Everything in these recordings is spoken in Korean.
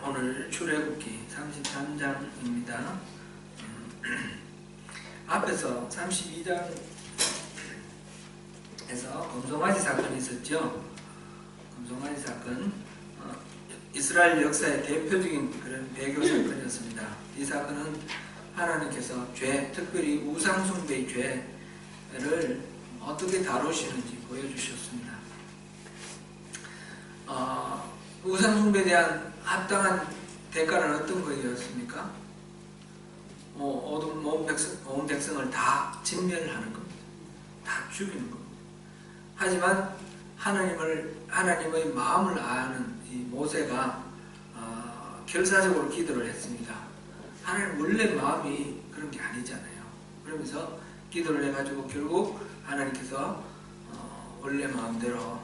오늘 출애굽기 33장입니다. 앞에서 32장에서 금송아지 사건이 있었죠. 금송아지 사건, 이스라엘 역사의 대표적인 그런 배교 사건이었습니다. 이 사건은 하나님께서 죄, 특별히 우상숭배의 죄를 어떻게 다루시는지 보여주셨습니다. 우상숭배에 대한 합당한 대가는 어떤 거였습니까? 온 백성을 다 진멸하는 겁니다. 다 죽이는 겁니다. 하지만 하나님의 마음을 아는 이 모세가 결사적으로 기도를 했습니다. 하나님 원래 마음이 그런 게 아니잖아요. 그러면서 기도를 해가지고 결국 하나님께서 원래 마음대로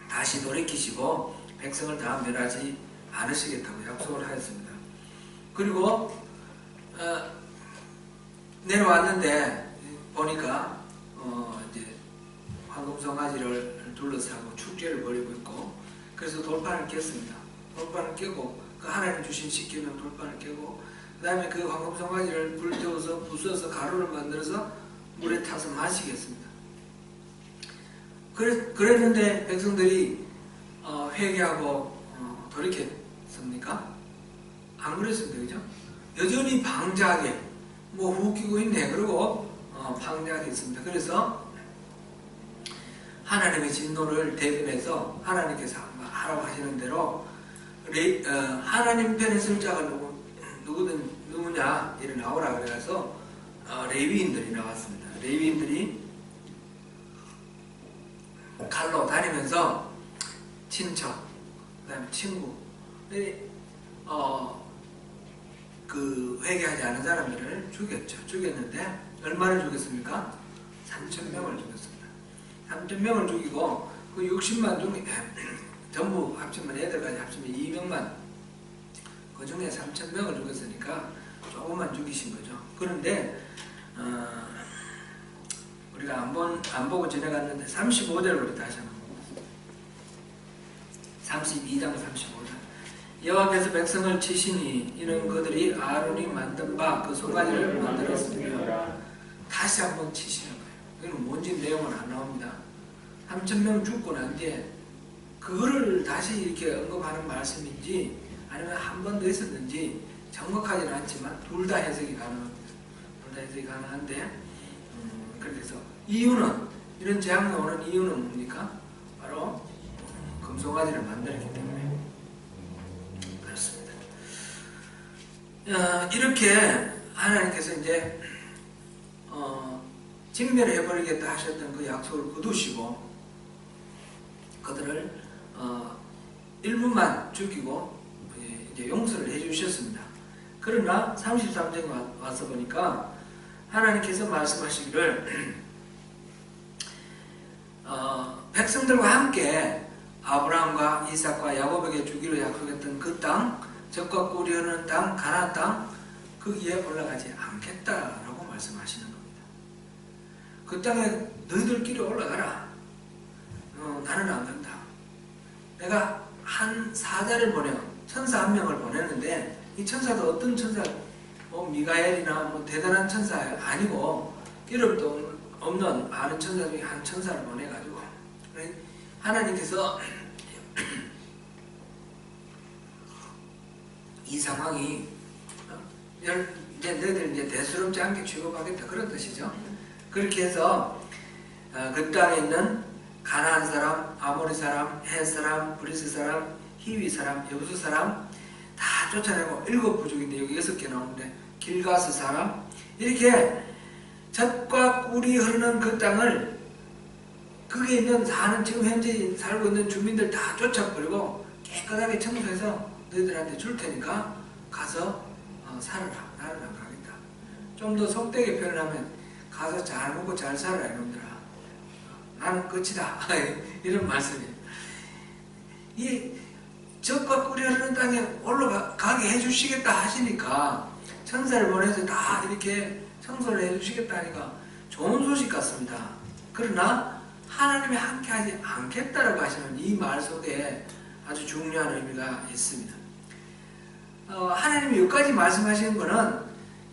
다시 돌이키시고 백성을 다 멸하지 않으시겠다고 약속을 하였습니다. 그리고 내려왔는데 보니까 이제 황금송아지를 둘러싸고 축제를 벌이고 있고, 그래서 돌판을 깼습니다. 돌판을 깨고 그 하나님 주신 식기는 돌판을 깨고, 그 다음에 그 황금송아지를 불태워서 부숴서 가루를 만들어서 물에 타서 마시겠습니다. 그랬는데 백성들이 회개하고 돌이켰습니까? 안 그랬습니다. 그죠? 여전히 방자하게 웃기고 있네. 그리고 방자하게 있습니다. 그래서 하나님의 진노를 대변해서 하나님께서 하라고 하시는 대로 하나님 편에 설 자가 누구냐 이래 나오라 그래서 레위인들이 나왔습니다. 레위인들이 칼로 다니면서 친척, 그 다음에 친구, 회개하지 않은 사람들을 죽였죠. 죽였는데 얼마를 죽였습니까? 3,000명을 죽였습니다. 3,000명을 죽이고 그 60만 중에 전부 합치면 애들까지 합치면 200만, 그 중에 3,000명을 죽였으니까 조금만 죽이신 거죠. 그런데 우리가 안 보고 지나갔는데 35절 우리 다시 한번 보겠습니다. 32장 35절. 여호와께서 백성을 치시니 이는 그들이 아론이 만든 바 그 송아지를 만들었습니다. 다시 한번 치시는 거예요. 이건 뭔지 내용은 안 나옵니다. 3,000명 죽고 난 뒤에 그거를 다시 이렇게 언급하는 말씀인지 아니면 한 번 더 있었는지 정확하지는 않지만 둘 다 해석이 가능합니다. 둘 다 해석이 가능한데, 그래서 이유는, 이런 재앙이 오는 이유는 뭡니까? 바로 금송아지를 만들었기 때문에 그렇습니다. 이렇게 하나님께서 이제 진멸을 해버리겠다 하셨던 그 약속을 거두시고 그들을 일부만 죽이고 이제 용서를 해주셨습니다. 그러나 33장에 와서 보니까 하나님께서 말씀하시기를 백성들과 함께 아브라함과 이삭과 야곱에게 주기로 약속했던 그 땅, 젖과 꿀이 흐르는 땅, 가나안 땅, 그 위에 올라가지 않겠다라고 말씀하시는 겁니다. 그 땅에 너희들끼리 올라가라. 나는 안 간다. 내가 한 사자를 천사 한 명을 보냈는데, 이 천사도 어떤 천사, 미가엘이나 대단한 천사 아니고 이름도 없는 아는 천사 중에 한 천사를 보내가지고 하나님께서 이 상황이 너희들 이제 대수롭지 않게 취급하겠다 그런 뜻이죠. 그렇게 해서 그 땅에 있는 가나안 사람, 아모리 사람, 헷 사람, 브리스 사람, 히위 사람, 여부수 사람 다 쫓아내고 7부족인데 여기 6개 나오는데 길가스 사람, 이렇게 젖과 꿀이 흐르는 그 땅을 거기에 있는 지금 현재 살고 있는 주민들 다 쫓아버리고 깨끗하게 청소해서 너희들한테 줄 테니까 가서 살아라. 나는 안 가겠다. 좀 더 속되게 표현하면 가서 잘 먹고 잘 살아라 이놈들아. 나는 끝이다. 이런 말씀이에요. 이 젖과 꿀이 흐르는 땅에 올라가게 해주시겠다 하시니까 천사를 보내서 다 이렇게 청소를 해주시겠다 하니까 좋은 소식 같습니다. 그러나 하나님이 함께하지 않겠다라고 하시는 이 말 속에 아주 중요한 의미가 있습니다. 하나님이 여기까지 말씀하시는 것은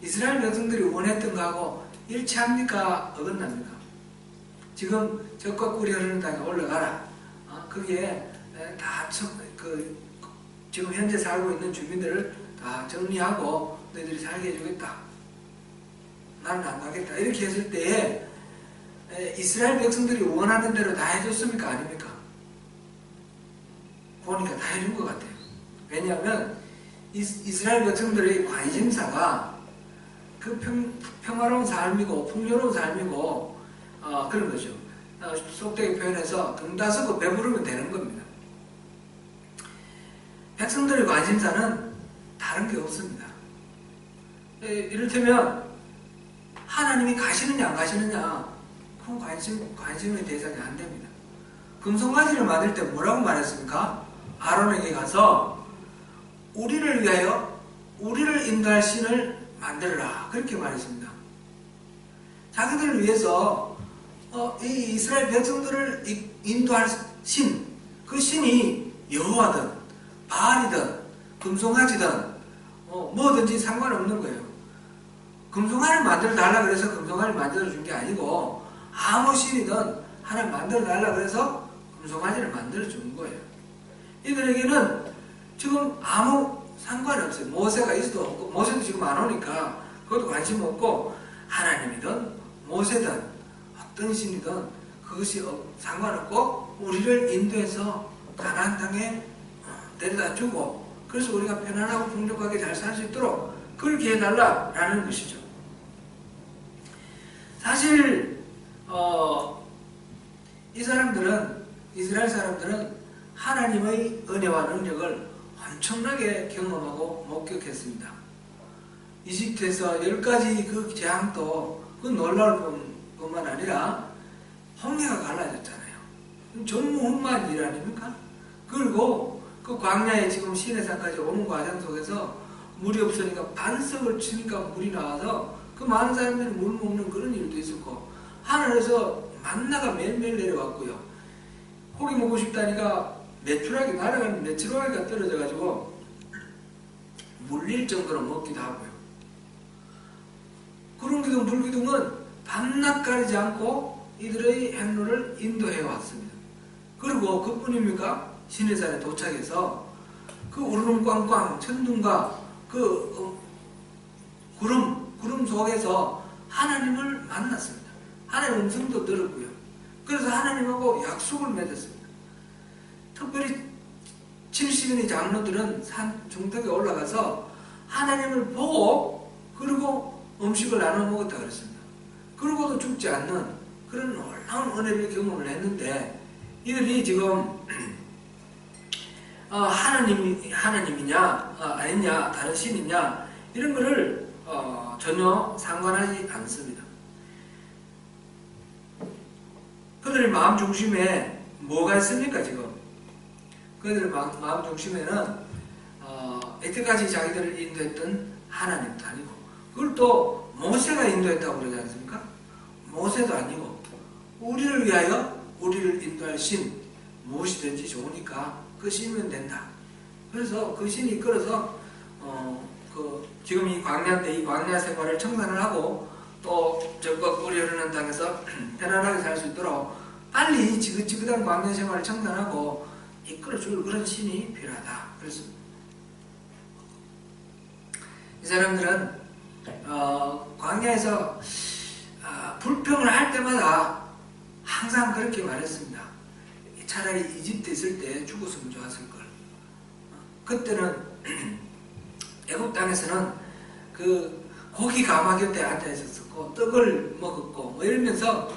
이스라엘 백성들이 원했던 거하고 일치합니까? 어긋납니까? 지금 적과 꿀이 흐르는 땅에 올라가라. 그게 다 지금 현재 살고 있는 주민들을 다 정리하고 너희들이 살게 해주겠다. 나는 안 가겠다. 이렇게 했을 때에 이스라엘 백성들이 원하는 대로 다 해줬습니까? 아닙니까? 보니까 다 해준 것 같아요. 왜냐하면 이스라엘 백성들의 관심사가 그 평화로운 삶이고 풍요로운 삶이고 그런 거죠. 속되게 표현해서 등 다스고 배부르면 되는 겁니다. 백성들의 관심사는 다른 게 없습니다. 이를테면 하나님이 가시느냐 안 가시느냐 그건 관심의 대상이 안 됩니다. 금송아지를 만들 때 뭐라고 말했습니까? 아론에게 가서 우리를 위하여 우리를 인도할 신을 만들어라 그렇게 말했습니다. 자기들을 위해서 이 이스라엘 백성들을 인도할 신, 그 신이 여호와든 바알이든 금송아지든 뭐든지 상관없는 거예요. 금송아지를 만들어 달라 그래서 금송아지를 만들어 준 게 아니고 아무 신이든 하나 만들어 달라 그래서 금송아지를 만들어 준 거예요. 이들에게는 지금 아무 상관없어요. 모세가 있어도 없고 모세도 지금 안 오니까 그것도 관심 없고 하나님이든 모세든 어떤 신이든 그것이 상관없고 우리를 인도해서 가나안 땅에 데려다 주고 그래서 우리가 편안하고 풍족하게 잘 살 수 있도록 그렇게 해달라라는 것이죠. 사실 이스라엘 사람들은 하나님의 은혜와 능력을 엄청나게 경험하고 목격했습니다. 이집트에서 10가지 그 재앙도 그 놀라울 뿐만 아니라 홍해가 갈라졌잖아요. 전무후무한 일 아닙니까? 그리고 그 광야에 지금 시내산까지 오는 과정 속에서 물이 없으니까 반석을 치니까 물이 나와서 그 많은 사람들이 물 먹는 그런 일도 있었고 하늘에서 만나가 매일매일 내려왔고요. 고기 먹고 싶다니까 메추라기 날아가는 메추라기가 떨어져가지고 물릴 정도로 먹기도 하고요. 구름기둥 불기둥은 밤낮 가리지 않고 이들의 행로를 인도해 왔습니다. 그리고 그뿐입니까? 시내산에 도착해서 그 우르릉 꽝꽝 천둥과 그 구름 속에서 하나님을 만났습니다. 하나님 음성도 들었고요. 그래서 하나님하고 약속을 맺었습니다. 특별히 70인의 장로들은 산 중턱에 올라가서 하나님을 보고 그리고 음식을 나눠 먹었다 그랬습니다. 그러고도 죽지 않는 그런 놀라운 은혜를 경험을 했는데 이들이 지금 하나님이냐 아니냐 다른 신이냐 이런 거를 전혀 상관하지 않습니다. 그들의 마음 중심에 뭐가 있습니까 지금? 그들의 마음 중심에는 이때까지 자기들을 인도했던 하나님도 아니고 그걸 또 모세가 인도했다고 그러지 않습니까? 모세도 아니고 우리를 위하여 우리를 인도할 신 무엇이든지 좋으니까 그 신이면 된다. 그래서 그 신이 이끌어서 지금 이 광야 때 이 광야 생활을 청산을 하고 또 적과 꿀이 흐르는 땅에서 편안하게 살 수 있도록 빨리 지긋지긋한 광야 생활을 청산하고 이끌어줄 그런 신이 필요하다. 그래서 이 사람들은 광야에서 불평을 할 때마다 항상 그렇게 말했습니다. 차라리 이집트에 있을 때 죽었으면 좋았을 걸. 그때는 애굽 땅에서는 그 고기 가마 곁에 앉아 있었고 떡을 먹었고 뭐 이러면서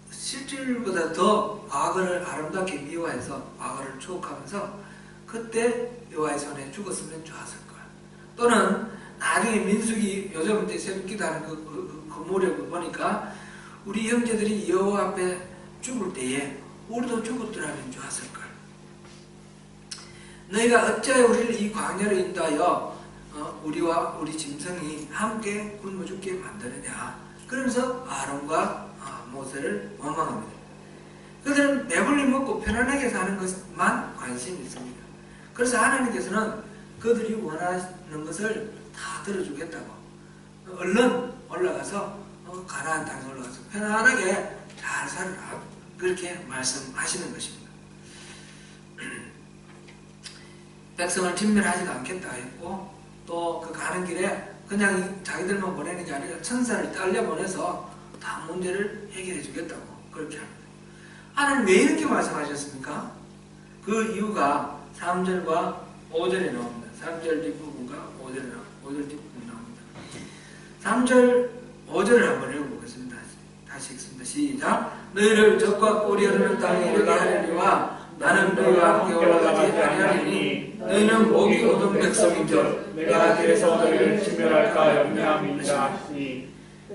실질보다 더 과거를 아름답게 미화해서 과거를 추억하면서 그때 여호와의 손에 죽었으면 좋았을 걸. 또는 나중에 민수기 요즘 이제 새벽기도하는 그 모력을 보니까 우리 형제들이 여호와 앞에 죽을 때에 우리도 죽었더라면 좋았을 걸. 너희가 어찌하여 우리를 이 광야로 인도하여 우리와 우리 짐승이 함께 굶어 죽게 만드느냐. 그러면서 아론과 모세를 원망합니다. 그들은 배불리 먹고 편안하게 사는 것만 관심이 있습니다. 그래서 하나님께서는 그들이 원하는 것을 다 들어주겠다고 얼른 올라가서 가나안 땅에 올라가서 편안하게 잘 살아라 그렇게 말씀하시는 것입니다. 백성을 진멸하지도 않겠다 했고 또 그 가는 길에 그냥 자기들만 보내는 게 아니라 천사를 딸려 보내서 다 문제를 해결해 주겠다고 그렇게 합니다. 하나님 왜 이렇게 말씀하셨습니까? 그 이유가 3절과 5절에 나옵니다. 3절 뒷부분과 5절 뒷부분이 나옵니다. 3절, 5절을 한번 읽어보겠습니다. 다시 읽습니다. 시작. 너희를 적과 꿀이 흐르는 땅에 이르게 하려니와 나는 너희와 함께 올라가지 아니하리니 너희는 목이 곧은 백성인즉 내가 길에서 너희를 진멸할까 염려함이니라.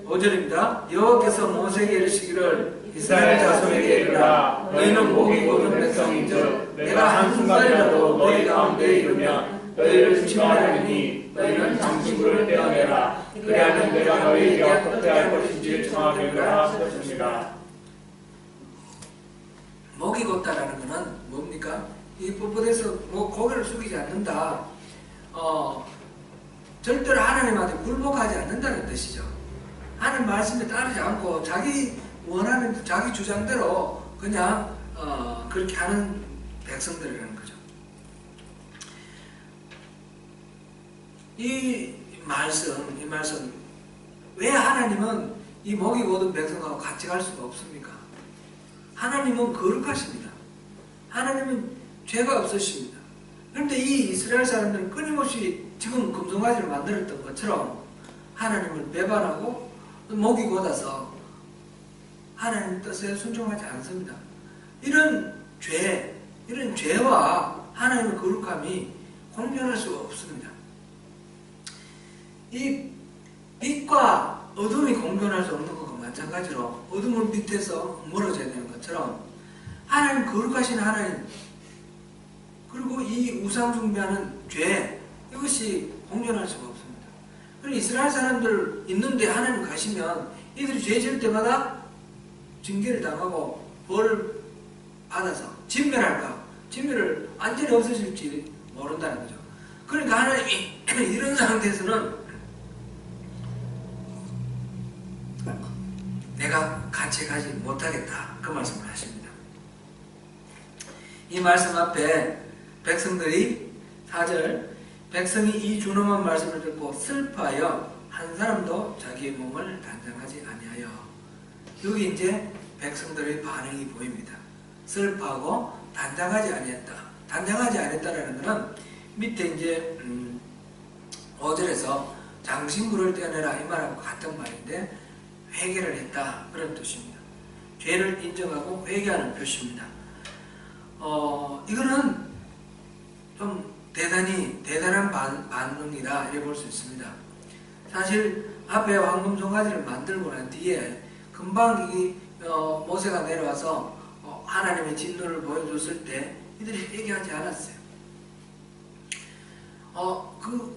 5절입니다. 여호와께서 모세에게 이르시기를 이스라엘 자손에게 이르라. 너희는 목이 곧은 백성인즉 내가 한순간이라도 너희 가운데 이르면 너희를 진멸하리니 너희는 장신구를 떼어내라. 그리하면 내가 너희에게 어떻게 할 것인지 정하게 하라 하셨습니다. 목이 곧다라는 것은 뭡니까? 이 뻣뻣해서 고개를 숙이지 않는다. 절대로 하나님한테 굴복하지 않는다는 뜻이죠. 하나님 말씀에 따르지 않고 자기 원하는 자기 주장대로 그냥 그렇게 하는 백성들이라는 거죠. 이 말씀 왜 하나님은 이 목이 곧은 백성하고 같이 갈 수가 없습니까? 하나님은 거룩하십니다. 하나님은 죄가 없으십니다. 그런데 이 이스라엘 사람들은 끊임없이 지금 금송아지를 만들었던 것처럼 하나님을 배반하고 목이 곧아서 하나님 뜻에 순종하지 않습니다. 이런 죄와 하나님의 거룩함이 공존할 수가 없습니다. 이 빛과 어둠이 공존할 수 없는 것과 마찬가지로 어둠은 빛에서 멀어져야 되는 것처럼 하나님 거룩하신 하나님 그리고 이 우상 숭배하는 죄 이것이 공존할 수가 없습니다. 그리고 이스라엘 사람들 있는데 하나님 가시면 이들이 죄 지을 때마다 징계를 당하고 벌을 받아서 진멸을 완전히 없애질지 모른다는 거죠. 그러니까 하나님이 이런 상태에서는 내가 같이 가지 못하겠다 그 말씀을 하십니다. 이 말씀 앞에 백성들이 4절 백성이 이 준엄한 말씀을 듣고 슬퍼하여 한 사람도 자기의 몸을 단장하지 아니하여 여기 이제 백성들의 반응이 보입니다. 슬퍼하고 단장하지 아니했다. 단장하지 않았다라는 것은 밑에 이제 5절에서 장신구를 떼어내라 이 말하고 같은 말인데 회개를 했다 그런 뜻입니다. 죄를 인정하고 회개하는 표시입니다. 이거는 좀 대단한 반응이다 이렇게 볼 수 있습니다. 사실 앞에 황금 송아지를 만들고 난 뒤에 금방 모세가 내려와서 하나님의 진노를 보여줬을 때 이들이 회개하지 않았어요.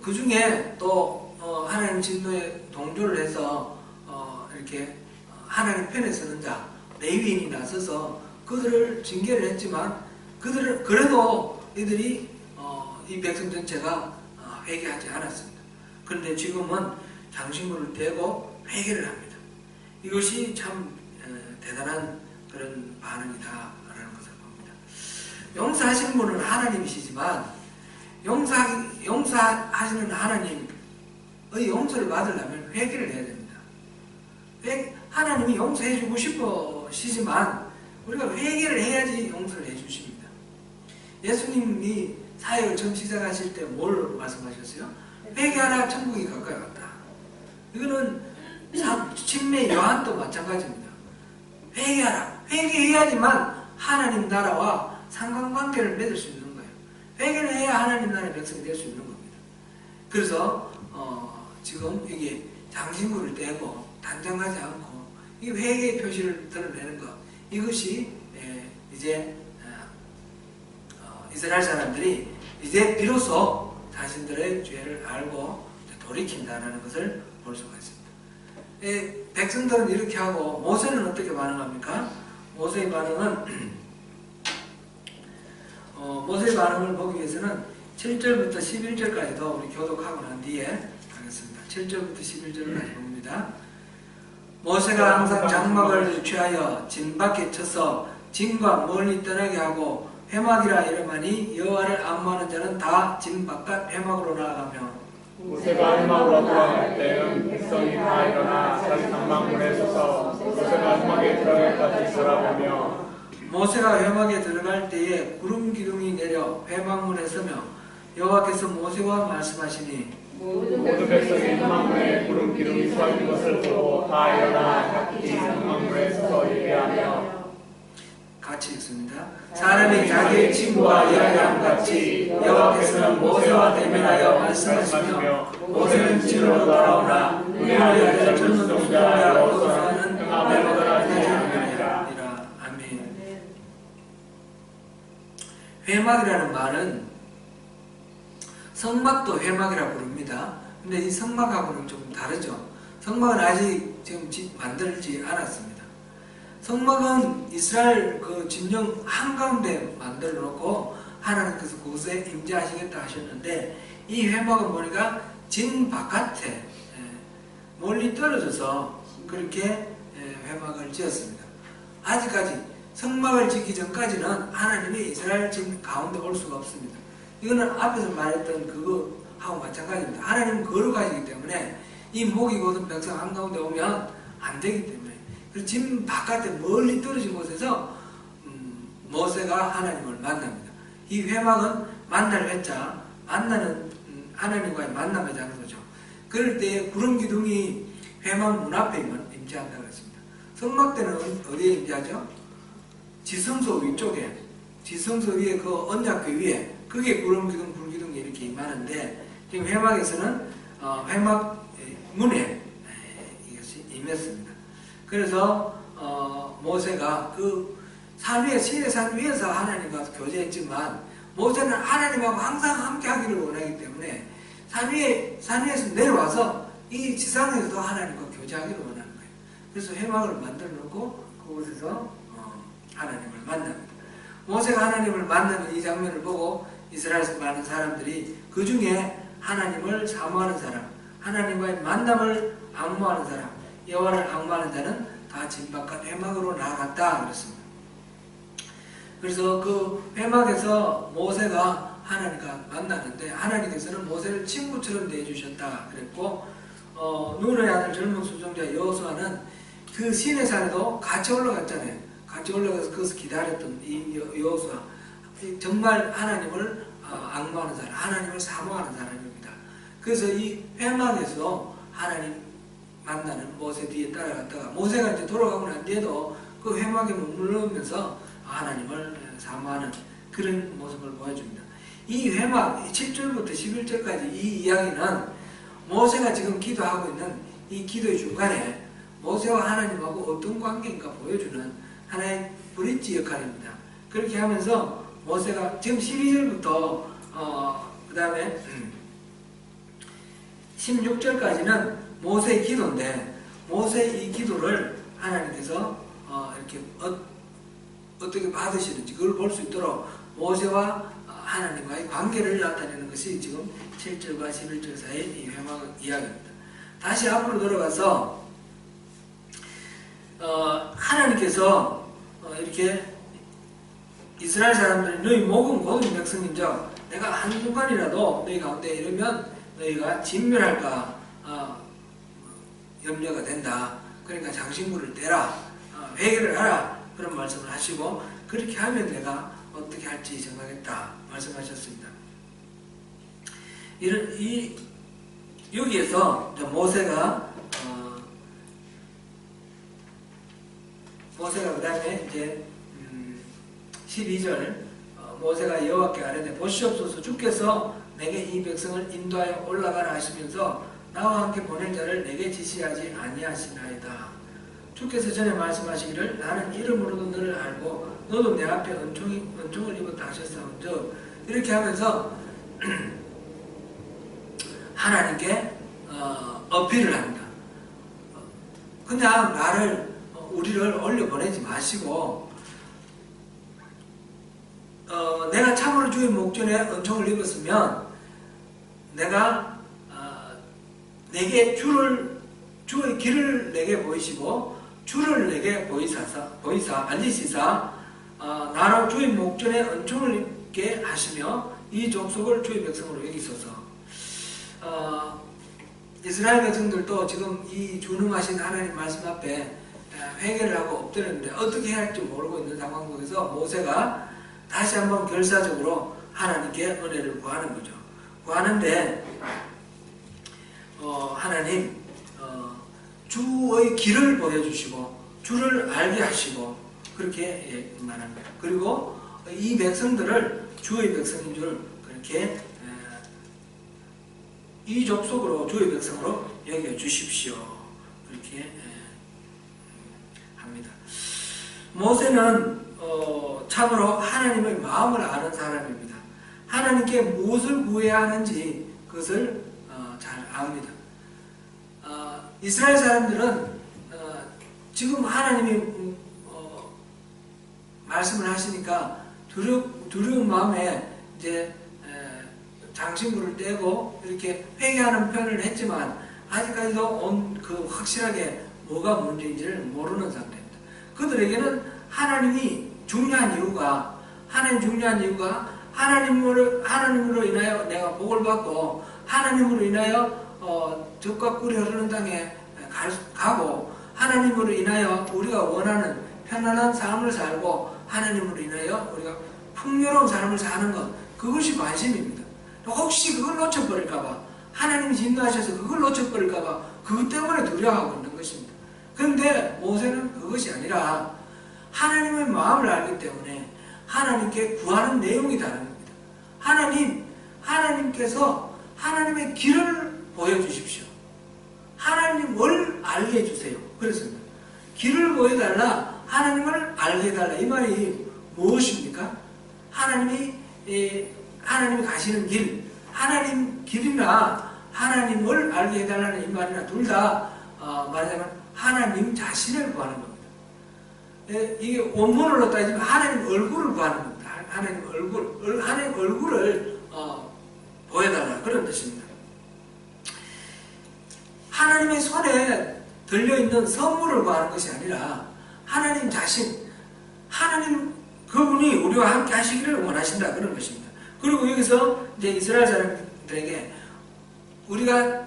그 중에 또 하나님 진노에 동조를 해서 이렇게 하나님 편에 서는 자 레위인이 나서서 그들을 징계를 했지만 그래도 이들이 이 백성 전체가 회개하지 않았습니다. 그런데 지금은 장신구를 떼고 회개를 합니다. 이것이 참 대단한 그런 반응이다라는 것을 봅니다. 용서하시는 분은 하나님이시지만 용서하시는 하나님의 용서를 받으려면 회개를 해야 됩니다. 하나님이 용서해 주고 싶으시지만 우리가 회개를 해야지 용서를 해 주십니다. 예수님이 사역을 처음 시작하실 때 뭘 말씀하셨어요? 회개하라 천국이 가까이 왔다. 이거는 침례 요한도 마찬가지입니다. 회개하라. 회개해야지만 하나님 나라와 상관관계를 맺을 수 있는 거예요. 회개를 해야 하나님 나라의 백성이 될 수 있는 겁니다. 그래서 지금 이게 장신구를 떼고 단장하지 않고 이 회개의 표시를 드러내는 것 이것이 이제 이스라엘 사람들이 이제 비로소 자신들의 죄를 알고 돌이킨다는 것을 볼 수가 있습니다. 백성들은 이렇게 하고 모세는 어떻게 반응합니까? 모세의 반응은 모세의 반응을 보기 위해서는 7절부터 11절까지도 우리 교독하고 난 뒤에 하겠습니다. 7절부터 11절까지 봅니다. 모세가 항상 장막을 취하여 진 밖에 쳐서 진과 멀리 떠나게 하고 회막이라 이름하니 여호와를 앙모하는 자는 다 진 바깥 회막으로 나아가며 모세가 회막으로 돌아갈 때는 백성이 다 일어나 자기 장막문에 서서 모세가 회막에 들어갈까지 돌아보며 모세가 회막에 들어갈 때에 구름 기둥이 내려 회막문에 서며 여호와께서 모세와 말씀하시니 모든 백성이 회막문에 구름 기둥이 서 있는 것을 보고 다 일어나 각기 장막문에 서서 예배하며 같이 읽습니다. 사람이 자기의 친구와 이야기함 같이 여호와께서는 모세와 대면하여 말씀하시며 모세는 집으로 돌아오나 눈의 아들 젊은 동자와 여호수아는 나무에 하지 않으리라. 아멘. 회막이라는 말은 성막도 회막이라고 부릅니다. 근데 이 성막하고는 좀 다르죠. 성막은 아직 지금 만들지 않았습니다. 성막은 이스라엘 그 진영 한가운데 만들어 놓고 하나님께서 그곳에 임재하시겠다 하셨는데 이 회막은 보니까 진 바깥에 멀리 떨어져서 그렇게 회막을 지었습니다. 아직까지 성막을 짓기 전까지는 하나님이 이스라엘 진 가운데 올 수가 없습니다. 이거는 앞에서 말했던 그거하고 마찬가지입니다. 하나님은 거룩하시기 때문에 이 목이 곧은 백성 한가운데 오면 안 되기 때문에 그 진 바깥에 멀리 떨어진 곳에서 모세가 하나님을 만납니다. 이 회막은 만날 회자, 만나는 하나님과의 만남의 장소죠. 그럴 때 구름 기둥이 회막 문 앞에 임재한다고 했습니다. 성막 때는 어디에 임재하죠? 지성소 위쪽에, 지성소 위에 그 언약궤 위에 그게 구름 기둥, 불 기둥이 이렇게 임하는데 지금 회막에서는 회막 문에 이것이 임했습니다. 그래서 모세가 그 산 위에 시내 산 위에서 하나님과 교제했지만 모세는 하나님하고 항상 함께하기를 원하기 때문에 산 위에서 내려와서 이 지상에서도 하나님과 교제하기를 원하는 거예요. 그래서 회막을 만들어 놓고 그곳에서 하나님을 만납니다. 모세가 하나님을 만나는 이 장면을 보고 이스라엘에서 많은 사람들이 그 중에 하나님을 사모하는 사람, 하나님과의 만남을 앙모하는 사람, 여호와를 앙모하는 자는 다 진 바깥 회막으로 나아갔다 그랬습니다. 그래서 그 회막에서 모세가 하나님과 만났는데 하나님께서는 모세를 친구처럼 대해주셨다 그랬고 눈의 아들 젊은 수종자 여호수아는 그 시내산에도 같이 올라갔잖아요. 같이 올라가서 거기서 기다렸던 이 여호수아 정말 하나님을 앙모하는 사람, 하나님을 사모하는 사람입니다. 그래서 이 회막에서 하나님 만나는 모세 뒤에 따라갔다가 모세가 이제 돌아가고 난 뒤에도 그 회막에 머물면서 하나님을 사모하는 그런 모습을 보여줍니다. 이 회막 7절부터 11절까지 이 이야기는 모세가 지금 기도하고 있는 이 기도의 중간에 모세와 하나님하고 어떤 관계인가 보여주는 하나의 브릿지 역할입니다. 그렇게 하면서 모세가 지금 12절부터 그 다음에 16절까지는 모세의 기도인데 모세의 이 기도를 하나님께서 이렇게 어떻게 받으시는지 그걸 볼 수 있도록 모세와 하나님과의 관계를 나타내는 것이 지금 7절과 11절 사이의 이 회막 이야기입니다. 다시 앞으로 돌아가서 하나님께서 이렇게 이스라엘 사람들이 너희 목은 고든 백성인즉 내가 한순간이라도 너희 가운데 이러면 너희가 진멸할까 염려가 된다. 그러니까 장신구를 떼라. 회개를 하라. 그런 말씀을 하시고 그렇게 하면 내가 어떻게 할지 정하겠다 말씀하셨습니다. 여기에서 모세가 그 다음에 이제 12절 모세가 여호와께 아뢰되 보시옵소서 주께서 내게 이 백성을 인도하여 올라가라 하시면서 나와 함께 보낼 자를 내게 지시하지 아니하시나이다. 주께서 전에 말씀하시기를 나는 이름으로도 너를 알고 너도 내 앞에 은총을 입었다 하셨사온즉 이렇게 하면서 하나님께 어필을 합니다. 그냥 우리를 올려보내지 마시고 참으로 주의 목전에 은총을 입었으면 내가 내게 주의 길을 내게 보이시고 주를 내게 보이사 알리시사 나로 주의 목전에 은총을 입게 하시며 이 족속을 주의 백성으로 여기소서. 이스라엘 백성들도 지금 이 전능하신 하나님 말씀 앞에 회개를 하고 엎드렸는데 어떻게 해야 할지 모르고 있는 상황 속에서 모세가 다시 한번 결사적으로 하나님께 은혜를 구하는 거죠. 구하는데 하나님 주의 길을 보여주시고 주를 알게 하시고 그렇게 말합니다. 그리고 이 백성들을 주의 백성인 줄 그렇게 이 족속으로 주의 백성으로 여겨주십시오. 그렇게 합니다. 모세는 참으로 하나님의 마음을 아는 사람입니다. 하나님께 무엇을 구해야 하는지 그것을 잘 압니다. 이스라엘 사람들은 지금 하나님이 말씀을 하시니까 두려운 마음에 이제 장신구를 떼고 이렇게 회개하는 편을 했지만 아직까지도 확실하게 뭐가 문제인지를 모르는 상태입니다. 그들에게는 하나님이 중요한 이유가 하나님으로 인하여 내가 복을 받고 하나님으로 인하여 적과 꿀이 흐르는 땅에 가고 하나님으로 인하여 우리가 원하는 편안한 삶을 살고 하나님으로 인하여 우리가 풍요로운 삶을 사는 것, 그것이 관심입니다. 혹시 그걸 놓쳐버릴까봐 하나님이 진노하셔서 그걸 놓쳐버릴까봐 그것 때문에 두려워하고 있는 것입니다. 그런데 모세는 그것이 아니라 하나님의 마음을 알기 때문에 하나님께 구하는 내용이 다른 겁니다. 하나님께서 하나님의 길을 보여주십시오. 하나님을 알게 해주세요. 그렇습니다. 길을 보여달라, 하나님을 알게 해달라. 이 말이 무엇입니까? 하나님이 가시는 길, 하나님 길이나 하나님을 알게 해달라는 이 말이나 둘 다 말하자면 하나님 자신을 구하는 겁니다. 이게 원문으로 따지면 하나님 얼굴을 구하는 겁니다. 하나님 얼굴을 보여달라 그런 뜻입니다. 하나님의 손에 들려있는 선물을 구하는 것이 아니라 하나님 자신, 하나님 그분이 우리와 함께 하시기를 원하신다 그런 것입니다. 그리고 여기서 이제 이스라엘 사람들에게 우리가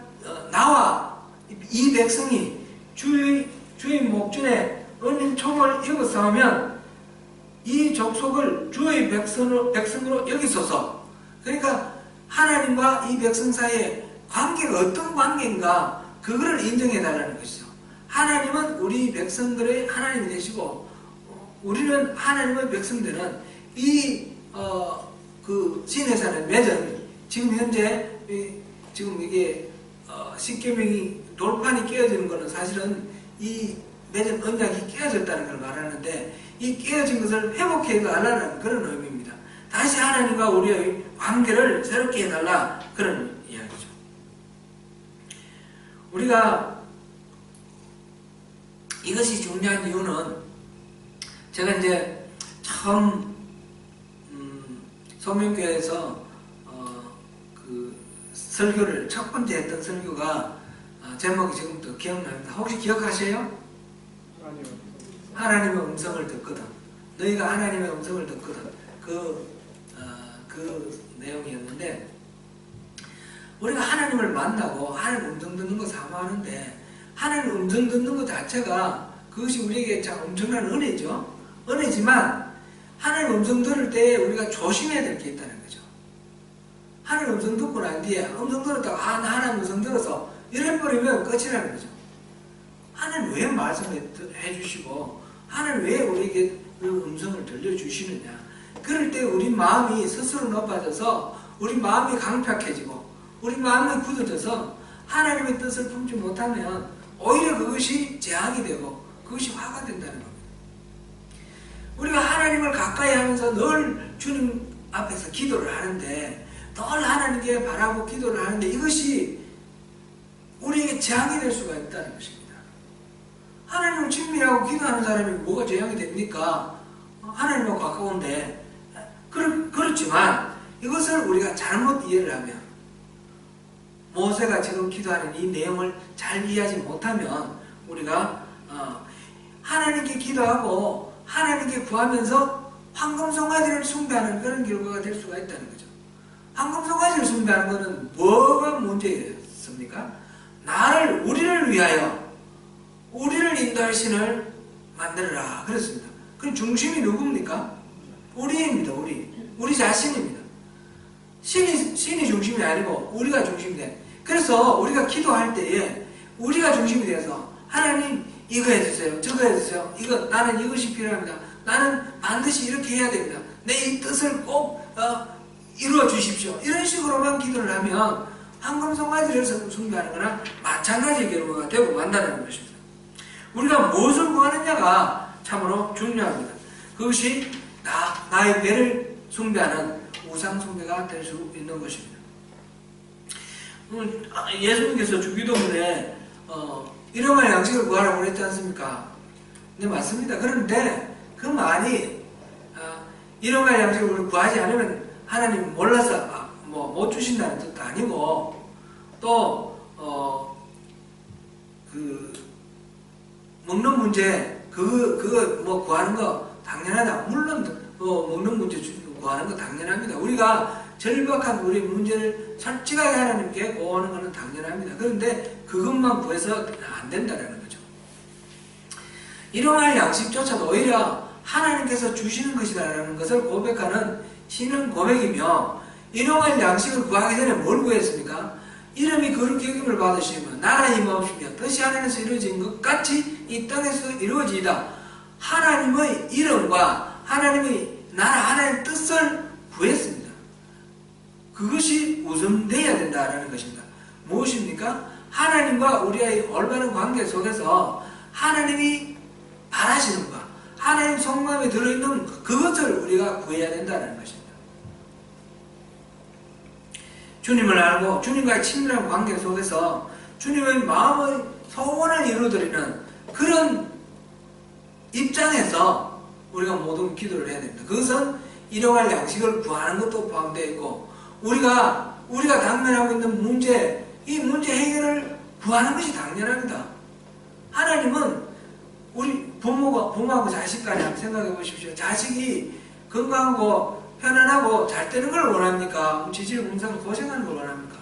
나와 이 백성이 주의 목전에 은총을 입어서 하면 이 족속을 주의 백성으로 여기소서. 그러니까 하나님과 이 백성 사이에 관계가 어떤 관계인가 그거를 인정해 달라는 것이죠. 하나님은 우리 백성들의 하나님이 되시고 우리는 하나님의 백성들은 그 시내산의 맺은 지금 현재 지금 이게 십계명이 돌판이 깨어지는 것은 사실은 이 맺은 언약이 깨어졌다는 걸 말하는데 이 깨어진 것을 회복해 달라는 그런 의미입니다. 다시 하나님과 우리의 관계를 새롭게 해달라 그런 이야기죠. 우리가 이것이 중요한 이유는 제가 이제 처음 소명교회에서 그 설교를 첫 번째 했던 설교가 제목이 지금도 기억납니다. 혹시 기억하세요? 하나님의 음성을 듣거든. 너희가 하나님의 음성을 듣거든. 그 내용이었는데 우리가 하나님을 만나고 하나님 음성 듣는 거 사모하는데 하나님 음성 듣는 것 자체가 그것이 우리에게 참 엄청난 은혜죠. 은혜지만 하나님 음성 들을 때 우리가 조심해야 될 게 있다는 거죠. 하나님 음성 듣고 난 뒤에 음성 들었다고 나 하나님 음성 들어서 이래버리면 끝이라는 거죠. 하나님 왜 말씀해 주시고 하나님 왜 우리에게 그 음성을 들려주시느냐. 그럴 때 우리 마음이 스스로 높아져서 우리 마음이 강팍해지고 우리 마음이 굳어져서 하나님의 뜻을 품지 못하면 오히려 그것이 재앙이 되고 그것이 화가 된다는 겁니다. 우리가 하나님을 가까이 하면서 늘 주님 앞에서 기도를 하는데 늘 하나님께 바라고 기도를 하는데 이것이 우리에게 재앙이 될 수가 있다는 것입니다. 하나님을 친밀하고 기도하는 사람이 뭐가 재앙이 됩니까? 하나님과 가까운데 그렇지만 이것을 우리가 잘못 이해를 하면, 모세가 지금 기도하는 이 내용을 잘 이해하지 못하면 우리가 하나님께 기도하고 하나님께 구하면서 황금송아지를 숭배하는 그런 결과가 될 수가 있다는 거죠. 황금송아지를 숭배하는 것은 뭐가 문제였습니까? 우리를 위하여 우리를 인도할 신을 만들어라 그랬습니다. 그 중심이 누굽니까? 우리입니다. 우리 자신입니다. 신이 중심이 아니고 우리가 중심이 돼. 그래서 우리가 기도할 때에 우리가 중심이 돼서 하나님 이거 해주세요, 저거 해주세요, 나는 이것이 필요합니다, 나는 반드시 이렇게 해야 됩니다, 내 이 뜻을 꼭 이루어 주십시오, 이런 식으로만 기도를 하면 황금송아지를 숭배하는 거나 마찬가지의 결과가 되고 만다는 것입니다. 우리가 무엇을 구하느냐가 참으로 중요합니다. 그것이 나의 배를 숭배하는 우상 숭배가 될 수 있는 것입니다. 예수님께서 주기도문에 일용할 양식을 구하라고 그랬지 않습니까? 네, 맞습니다. 그런데 그 말이 일용할 양식을 구하지 않으면 하나님 몰라서 못 주신다는 뜻도 아니고, 또 먹는 문제 그거 구하는 거 당연하다. 물론 먹는 문제 구하는 거 당연합니다. 우리가 절박한 우리 문제를 솔직하게 하나님께 구하는 것은 당연합니다. 그런데 그것만 구해서 안 된다는 거죠. 일용할 양식조차도 오히려 하나님께서 주시는 것이라는 것을 고백하는 신은 고백이며, 일용할 양식을 구하기 전에 뭘 구했습니까? 이름이 거룩히 여김을 받으시며 나라의 임하옵시며 뜻이 하늘에서 이루어진 것 같이 이 땅에서 이루어지이다. 하나님의 이름과 하나님의 나라, 하나님의 뜻을 구했습니다. 그것이 우선되어야 된다는 것입니다. 무엇입니까? 하나님과 우리의 올바른 관계 속에서 하나님이 바라시는 것, 하나님 속마음에 들어있는 그것을 우리가 구해야 된다는 것입니다. 주님을 알고 주님과의 친밀한 관계 속에서 주님의 마음의 소원을 이루어드리는 그런 입장에서 우리가 모든 기도를 해야 됩니다. 그것은 일용할 양식을 구하는 것도 포함되어 있고, 우리가 당면하고 있는 문제, 이 문제 해결을 구하는 것이 당연합니다. 하나님은 우리 부모하고 자식 간에 한번 생각해 보십시오. 자식이 건강하고 편안하고 잘 되는 걸 원합니까? 지질 공상 고생하는 걸 원합니까?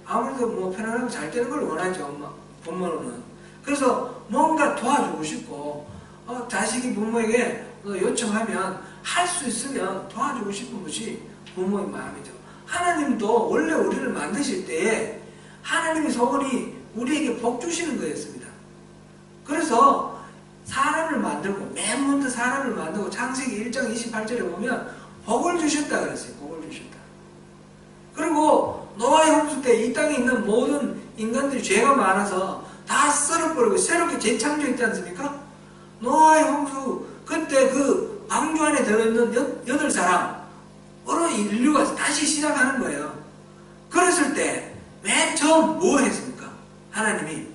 아무래도 편안하고 잘 되는 걸 원하죠, 부모는. 그래서 뭔가 도와주고 싶고, 자식이 부모에게 요청하면 할 수 있으면 도와주고 싶은 것이 부모의 마음이죠. 하나님도 원래 우리를 만드실 때에 하나님의 소원이 우리에게 복 주시는 거였습니다. 그래서 사람을 만들고, 맨 먼저 사람을 만들고 창세기 1장 28절에 보면 복을 주셨다 그랬어요. 복을 주셨다. 그리고 노아의 홍수 때 이 땅에 있는 모든 인간들이 죄가 많아서 다 썰어버리고 새롭게 재창조했지 않습니까? 노아의 홍수, 그때 그 방주 안에 들어있는 8사람으로 인류가 다시 시작하는 거예요. 그랬을 때 맨 처음 뭐 했습니까? 하나님이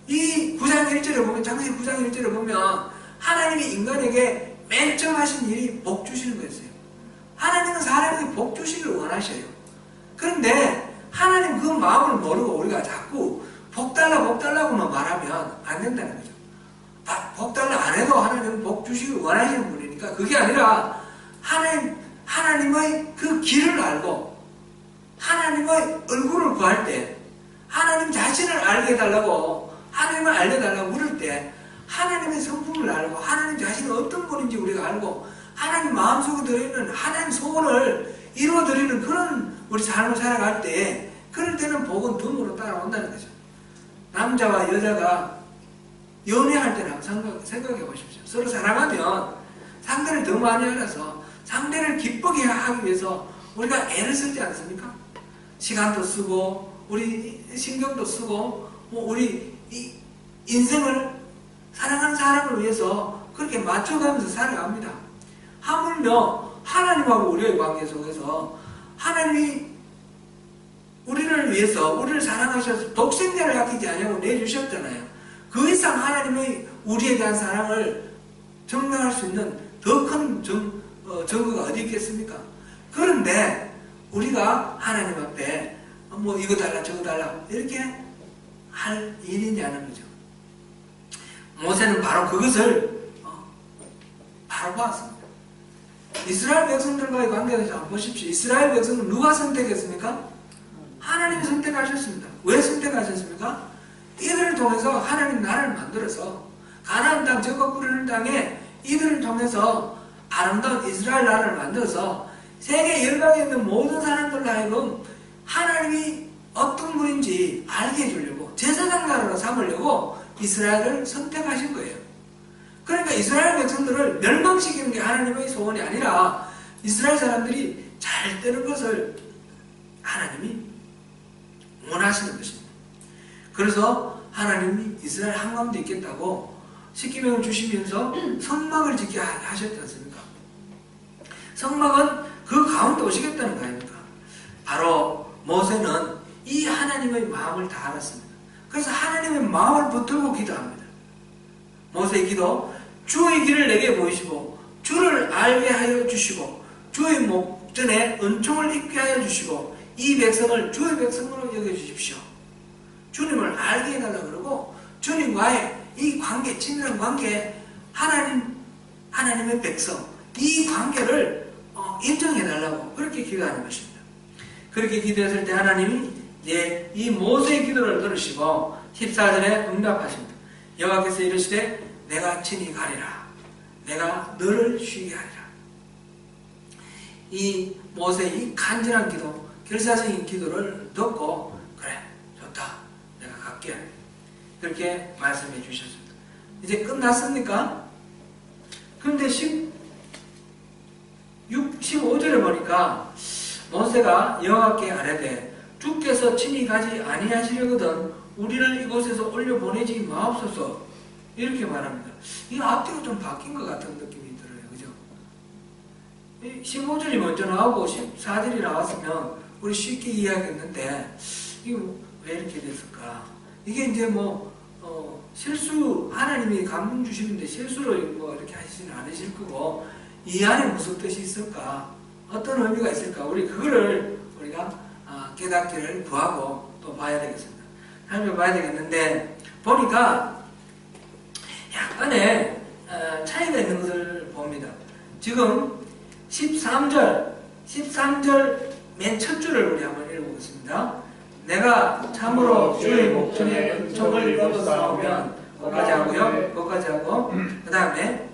이 9장 1절에 보면, 창세기 9장 1절에 보면 하나님이 인간에게 맨 처음 하신 일이 복 주시는 거였어요. 하나님은 사람에게 복 주시기를 원하셔요. 그런데 하나님 그 마음을 모르고 우리가 자꾸 복 달라고만 말하면 안 된다는 거죠. 복 달라 안 해도 하나님은 복 주시기를 원하시는 분이니까, 그게 아니라 하나님의 그 길을 알고 하나님의 얼굴을 구할 때, 하나님 자신을 알게 해달라고, 하나님을 알려달라고 물을 때, 하나님의 성품을 알고 하나님 자신이 어떤 분인지 우리가 알고 하나님 마음속에 들어있는 하나님 소원을 이루어드리는 그런 우리 삶을 살아갈 때, 그럴 때는 복은 덤으로 따라온다는 거죠. 남자와 여자가 연애할 때는 항상 생각해 보십시오. 서로 사랑하면 상대를 더 많이 알아서 상대를 기쁘게 하기 위해서 우리가 애를 쓰지 않습니까? 시간도 쓰고 우리 신경도 쓰고 우리 인생을 사랑하는 사람을 위해서 그렇게 맞춰가면서 살아갑니다. 하물며 하나님하고 우리의 관계 속에서 하나님이 우리를 위해서 우리를 사랑하셔서 독생자를 아끼지 않냐고 내주셨잖아요. 그 이상 하나님의 우리에 대한 사랑을 증명할 수 있는 더 큰 증거가 어디 있겠습니까? 그런데 우리가 하나님 앞에 뭐 이거 달라 저거 달라 이렇게 할 일이냐는 거죠. 모세는 바로 그것을 바로 보았습니다. 이스라엘 백성들과의 관계에서 한번 보십시오. 이스라엘 백성은 누가 선택했습니까? 하나님이 선택하셨습니다. 왜 선택하셨습니까? 이들을 통해서 하나님 나라를 만들어서 가나안 땅 적국 부르는 땅에 이들을 통해서 아름다운 이스라엘 나라를 만들어서 세계 열방에 있는 모든 사람들로 하여금 하나님이 어떤 분인지 알게 해주려고 제사장 나라로 삼으려고 이스라엘을 선택하신 거예요. 그러니까 이스라엘 백성들을 멸망시키는 게 하나님의 소원이 아니라 이스라엘 사람들이 잘 되는 것을 하나님이 원하시는 것입니다. 그래서 하나님이 이스라엘 한가운데 있겠다고 십계명을 주시면서 성막을 짓게 하셨지 않습니까? 성막은 그 가운데 오시겠다는 거 아닙니까? 바로 모세는 이 하나님의 마음을 다 알았습니다. 그래서 하나님의 마음을 붙들고 기도합니다. 모세의 기도, 주의 길을 내게 보이시고 주를 알게 하여 주시고 주의 목전에 은총을 입게 하여 주시고 이 백성을 주의 백성으로 여겨주십시오. 주님을 알게 해달라고 그러고 주님과의 이 관계, 친밀한 관계, 하나님의 백성, 이 관계를 인정해달라고 그렇게 기도하는 것입니다. 그렇게 기도했을 때 하나님이 이제 이 모세의 기도를 들으시고 14절에 응답하십니다. 여호와께서 이르시되 내가 친히 가리라. 내가 너를 쉬게 하리라. 이 모세의 이 간절한 기도, 결사적인 기도를 듣고 그래 좋다 내가 갈게 그렇게 말씀해 주셨습니다. 이제 끝났습니까? 그런데 15절에 보니까 모세가 여호와께 아뢰되 주께서 친히 가지 아니하시려거든 우리를 이곳에서 올려보내지 마옵소서 이렇게 말합니다. 이 앞뒤가 좀 바뀐 것 같은 느낌이 들어요. 그죠? 15절이 먼저 나오고 14절이 나왔으면 우리 쉽게 이해하겠는데 이거 왜 이렇게 됐을까? 이게 이제 뭐 실수 하나님이 감동 주시는데 실수로 뭐 이렇게 하시지는 않으실 거고 이 안에 무슨 뜻이 있을까? 어떤 의미가 있을까? 우리 그거를 우리가 깨닫기를 구하고 또 봐야 되겠습니다. 살펴봐야 되겠는데 보니까 약간의 차이가 있는 것을 봅니다. 지금 13절 맨 첫 줄을 우리 한번 읽어보겠습니다. 내가 참으로 주의 목전에 은총을 얻었사오면 거기까지 하고요. 거기까지 하고 그 다음에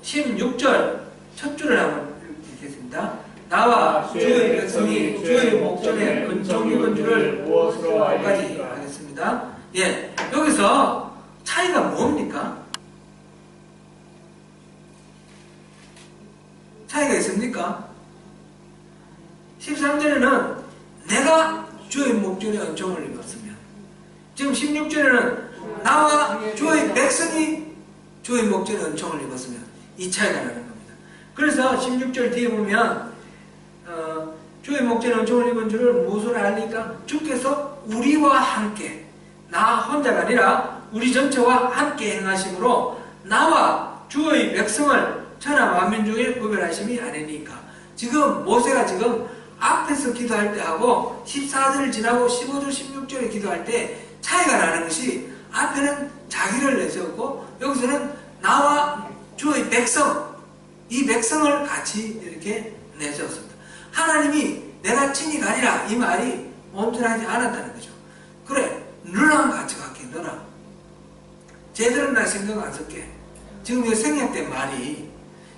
16절 첫 줄을 한번 읽겠습니다. 나와 주의 백성이 주의 목전에 은총 입은 줄을 무엇으로 알까지 하겠습니다. 예, 여기서 차이가 뭡니까? 차이가 있습니까? 13절에는 내가 주의 목전에 은총을 입었으면 지금 16절에는 나와 주의 백성이 주의 목전에 은총을 입었으면 이 차이가 나는 겁니다. 그래서 16절 뒤에 보면 주의 목전에 은총을 입은 줄을 무엇으로 알리까? 주께서 우리와 함께 나 혼자가 아니라 우리 전체와 함께 행하심으로 나와 주의 백성을 천하 만민 중에 구별하심이 아니니까. 지금 모세가 지금 앞에서 기도할 때 하고 14절을 지나고 15절 16절에 기도할 때 차이가 나는 것이 앞에는 자기를 내세웠고 여기서는 나와 주의 백성 이 백성을 같이 이렇게 내세웠습니다. 하나님이 내가 친히 가리라 이 말이 온전하지 않았다는 거죠. 그래 너랑 같이 갈게 너랑 쟤들은 나 신경 안 쓸게. 지금 이 생략된 말이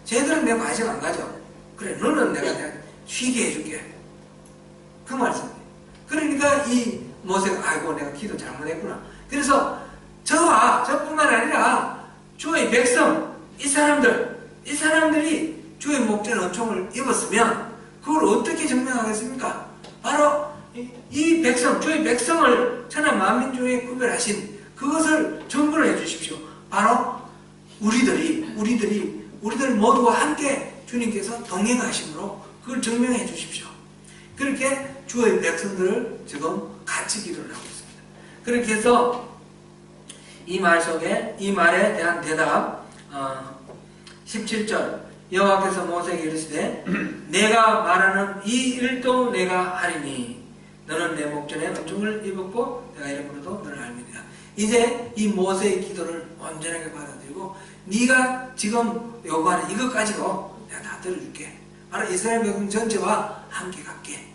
쟤들은 내 관심 안 가져. 그래 너는 내가 쉬게 해줄게 그 말씀이에요. 그러니까 이 모세가 아이고 내가 기도 잘못했구나. 그래서 저뿐만 아니라 주의 백성 이 사람들이 주의 목전에 은총을 입었으면 그걸 어떻게 증명하겠습니까? 바로 이 백성 주의 백성을 천하 만민 중에 구별하신 그것을 전부를 해주십시오. 바로 우리들 모두와 함께 주님께서 동행하심으로 그걸 증명해 주십시오. 그렇게 주의 백성들을 지금 같이 기도를 하고 있습니다. 그렇게 해서 이 말 속에 이 말에 대한 대답 17절 여호와께서 모세에게 이르시되 내가 말하는 이 일도 내가 하리니 너는 내 목전에 은총을 입었고 내가 이름으로도 너를 알미리라. 이제 이 모세의 기도를 온전하게 받아들이고 네가 지금 요구하는 이것 가지고 내가 다 들어줄게. 바로 이스라엘 백성 전체와 함께 갈게.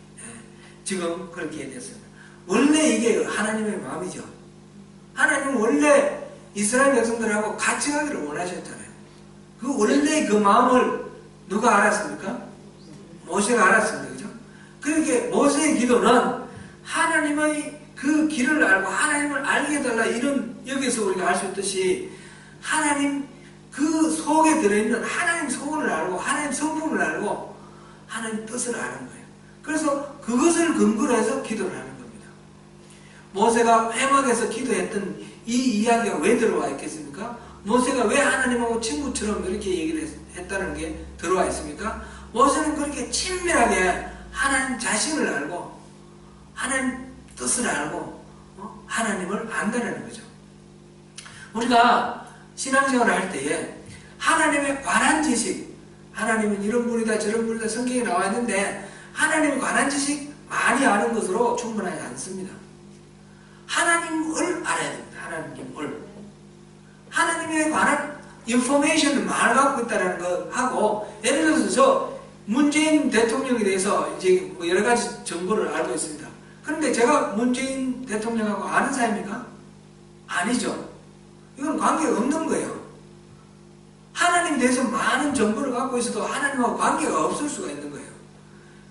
지금 그렇게 됐습니다. 원래 이게 하나님의 마음이죠. 하나님은 원래 이스라엘 백성들하고 같이 가기를 원하셨잖아요. 그 원래 그 마음을 누가 알았습니까? 모세가 알았습니다. 그죠? 그렇게 모세의 기도는 하나님의 그 길을 알고 하나님을 알게 해달라, 이런 여기서 우리가 알 수 있듯이 하나님 그 속에 들어있는 하나님 소원을 알고 하나님 성품을 알고 하나님 뜻을 아는 거예요. 그래서 그것을 근거로 해서 기도를 하는 겁니다. 모세가 회막에서 기도했던 이 이야기가 왜 들어와 있겠습니까? 모세가 왜 하나님하고 친구처럼 이렇게 얘기를 했다는 게 들어와 있습니까? 모세는 그렇게 친밀하게 하나님 자신을 알고 하나님 뜻을 알고 하나님을 안다는 거죠. 우리가 신앙생활을 할 때에 하나님에 관한 지식, 하나님은 이런 분이다 저런 분이다 성경에 나와 있는데 하나님에 관한 지식 많이 아는 것으로 충분하지 않습니다. 하나님을 알아야 됩니다. 하나님을. 하나님에 관한 인포메이션을 많이 갖고 있다는 거 하고, 예를 들어서 저 문재인 대통령에 대해서 이제 뭐 여러 가지 정보를 알고 있습니다. 그런데 제가 문재인 대통령하고 아는 사이입니까? 아니죠. 이건 관계가 없는 거예요. 하나님에 대해서 많은 정보를 갖고 있어도 하나님하고 관계가 없을 수가 있는 거예요.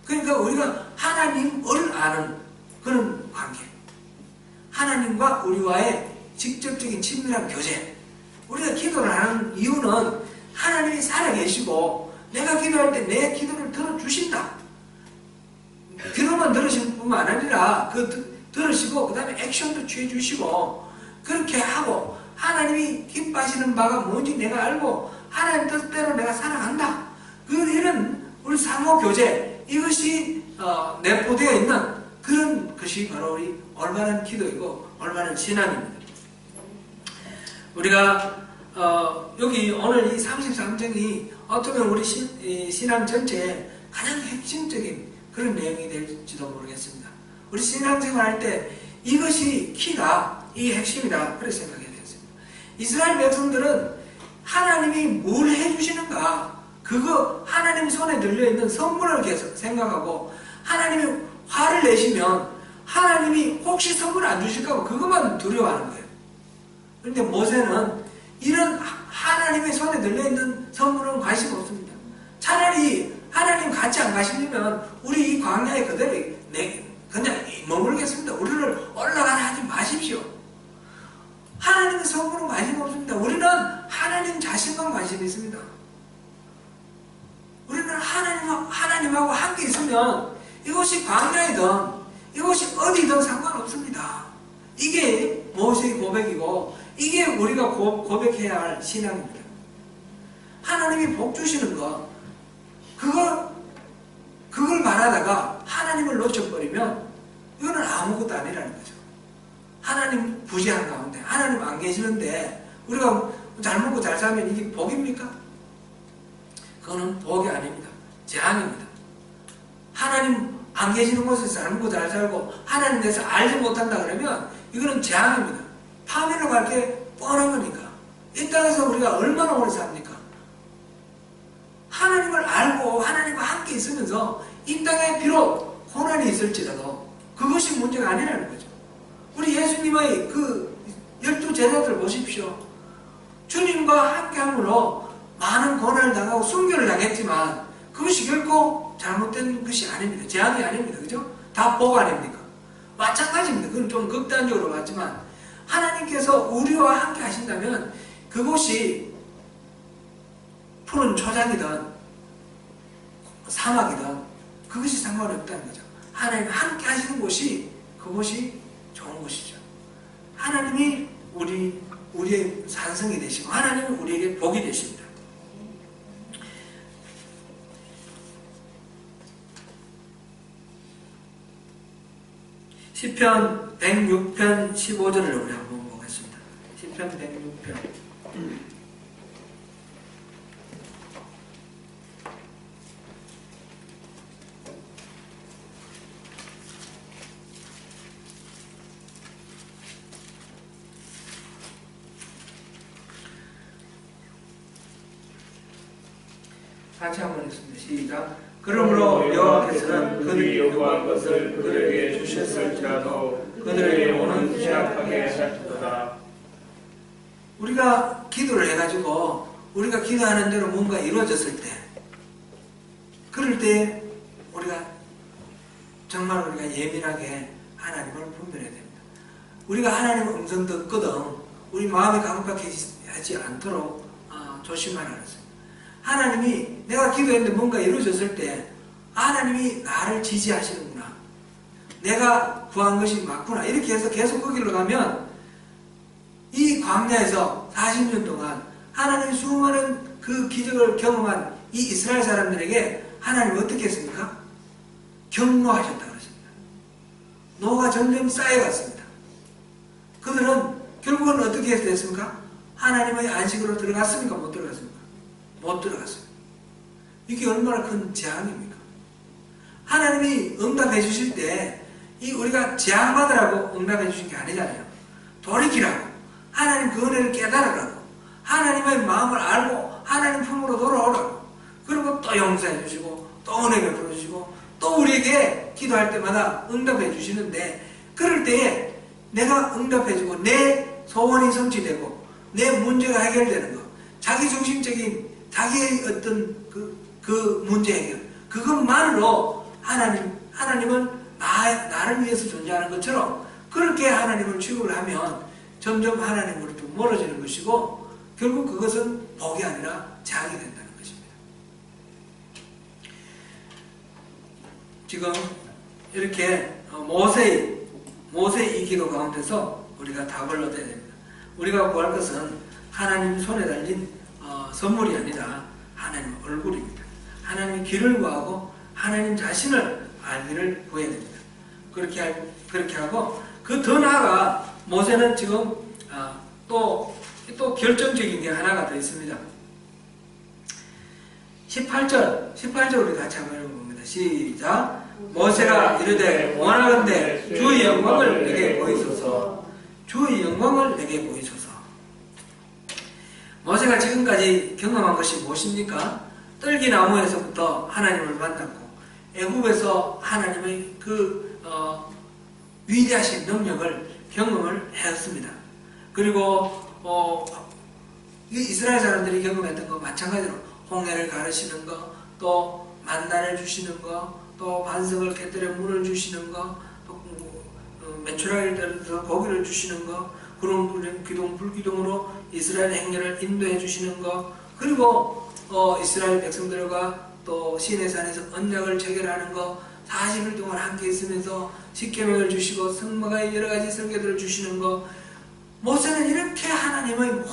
그러니까 우리가 하나님을 아는 그런 관계, 하나님과 우리와의 직접적인 친밀한 교제. 우리가 기도를 하는 이유는 하나님이 살아계시고 내가 기도할 때 내 기도를 들어주신다. 기도만 들으실 뿐만 아니라 들으시고 그 다음에 액션도 취해주시고 그렇게 하고 하나님이 기뻐하시는 바가 뭔지 내가 알고 하나님 뜻대로 내가 살아간다. 이런 우리 상호교제, 이것이 내포되어 있는 그런 것이 바로 우리 올바른 기도이고 올바른 신앙입니다. 우리가 여기 오늘 이 33장이 어쩌면 우리 신앙 전체에 가장 핵심적인 그런 내용이 될지도 모르겠습니다. 우리 신앙생활 할 때 이것이 키다, 이 핵심이다, 그렇게 생각해야 되겠습니다. 이스라엘 백성들은 하나님이 뭘 해주시는가, 그거 하나님 손에 들려있는 선물을 계속 생각하고 하나님이 화를 내시면 하나님이 혹시 선물 안 주실까 봐 그것만 두려워하는 거예요. 그런데 모세는 이런 하나님의 손에 들려있는 선물은 관심 없습니다. 차라리 하나님 같이 안 가시려면 우리 이 광야에 그대로 그냥 머물겠습니다. 우리를 올라가라 하지 마십시오. 하나님의 선물은 관심 없습니다. 우리는 하나님 자신만 관심이 있습니다. 우리는 하나님하고 함께 있으면 이것이 광야이든 이것이 어디든 상관없습니다. 이게 모세의 고백이고 이게 우리가 고백해야 할 신앙입니다. 하나님이 복 주시는 것, 그걸 바라다가 하나님을 놓쳐버리면 이거는 아무것도 아니라는 거죠. 하나님 부재한 가운데 하나님 안 계시는데 우리가 잘 먹고 잘 살면 이게 복입니까? 그거는 복이 아닙니다. 재앙입니다. 하나님 안 계시는 곳에서 잘 먹고 잘 살고 하나님 대해서 알지 못한다 그러면 이거는 재앙입니다. 파멸로 갈 게 뻔한 거니까. 이 땅에서 우리가 얼마나 오래 삽니까? 하나님을 알고 하나님과 함께 있으면서 이 땅에 비록 고난이 있을지라도 그것이 문제가 아니라는 거죠. 우리 예수님의 그 12 제자들 보십시오. 주님과 함께함으로 많은 고난을 당하고 순교를 당했지만 그것이 결코 잘못된 것이 아닙니다. 재앙이 아닙니다. 그죠? 다 복 아닙니까? 마찬가지입니다. 그건 좀 극단적으로 봤지만 하나님께서 우리와 함께 하신다면 그곳이 푸른 초장이든 사막이든 그것이 상관없다는 거죠. 하나님 함께 하시는 곳이 그곳이 좋은 곳이죠. 하나님이 우리의 산성이 되시고 하나님은 우리에게 복이 되십니다. 시편 106편 15절을 우리 한번 보겠습니다. 시편 106편 같이 한번 했습니다. 시작. 그러므로 여호와께서는 그들이 요구한 것을 그들에게 주셨을지라도 그들의 영혼은 취약하게 하셨도다. 우리가 기도를 해가지고 우리가 기도하는 대로 뭔가 이루어졌을 때, 그럴 때 우리가 정말 우리가 예민하게 하나님을 분별해야 됩니다. 우리가 하나님의 음성 듣거든 우리 마음이 강박하지 않도록 조심하라 그랬어요. 하나님이 내가 기도했는데 뭔가 이루어졌을 때 하나님이 나를 지지하시는구나, 내가 구한 것이 맞구나, 이렇게 해서 계속 그 길로 가면 이 광야에서 40년 동안 하나님이 수많은 그 기적을 경험한 이 이스라엘 사람들에게 하나님이 어떻게 했습니까? 경노하셨다 그랬습니다. 노가 점점 쌓여갔습니다. 그들은 결국은 어떻게 됐습니까? 하나님의 안식으로 들어갔습니까? 못 들어갔습니까? 못 들어갔습니다. 이게 얼마나 큰 재앙입니까? 하나님이 응답해 주실 때 이 우리가 재앙받으라고 응답해 주신 게 아니잖아요. 돌이키라고, 하나님 그 은혜를 깨달으라고, 하나님의 마음을 알고 하나님 품으로 돌아오라고, 그리고 또 용서해 주시고 또 은혜 베풀어 주시고 또 우리에게 기도할 때마다 응답해 주시는데, 그럴 때에 내가 응답해 주고 내 소원이 성취되고 내 문제가 해결되는 것, 자기중심적인 자기의 어떤 그 문제 해결, 그것만으로 하나님은 나를 위해서 존재하는 것처럼 그렇게 하나님을 취급을 하면 점점 하나님으로부터 멀어지는 것이고, 결국 그것은 복이 아니라 재앙이 된다는 것입니다. 지금 이렇게 모세의 이 기도 가운데서 우리가 답을 얻어야 됩니다. 우리가 구할 것은 하나님 손에 달린 선물이 아니라 하나님 얼굴입니다. 하나님의 길을 구하고 하나님 자신을 알기를 구해야 됩니다. 그렇게 하고, 그 더 나아가 모세는 지금 또 결정적인 게 하나가 더 있습니다. 18절 우리 같이 한번 읽어봅니다. 시작. 모세가 이르되 원하건대 주의 영광을 내게 보이소서. 주의 영광을 내게 보이소서. 모세가 지금까지 경험한 것이 무엇입니까? 떨기나무에서부터 하나님을 만났고 애굽에서 하나님의 그 위대하신 능력을 경험을 했습니다. 그리고 이스라엘 사람들이 경험했던 거 마찬가지로 홍해를 가르시는 거, 또 만나를 주시는 거, 또 반석을 깨뜨려 물을 주시는 거, 또 메추라기를 떨어서 고기를 주시는 거, 구름 기둥 불기둥으로 이스라엘 행렬을 인도해 주시는 거, 그리고 이스라엘 백성들과 또 시내산에서 언약을 체결하는 거, 40일 동안 함께 있으면서 십계명을 주시고 성막의 여러 가지 설계들을 주시는 거, 모세는 이렇게 하나님의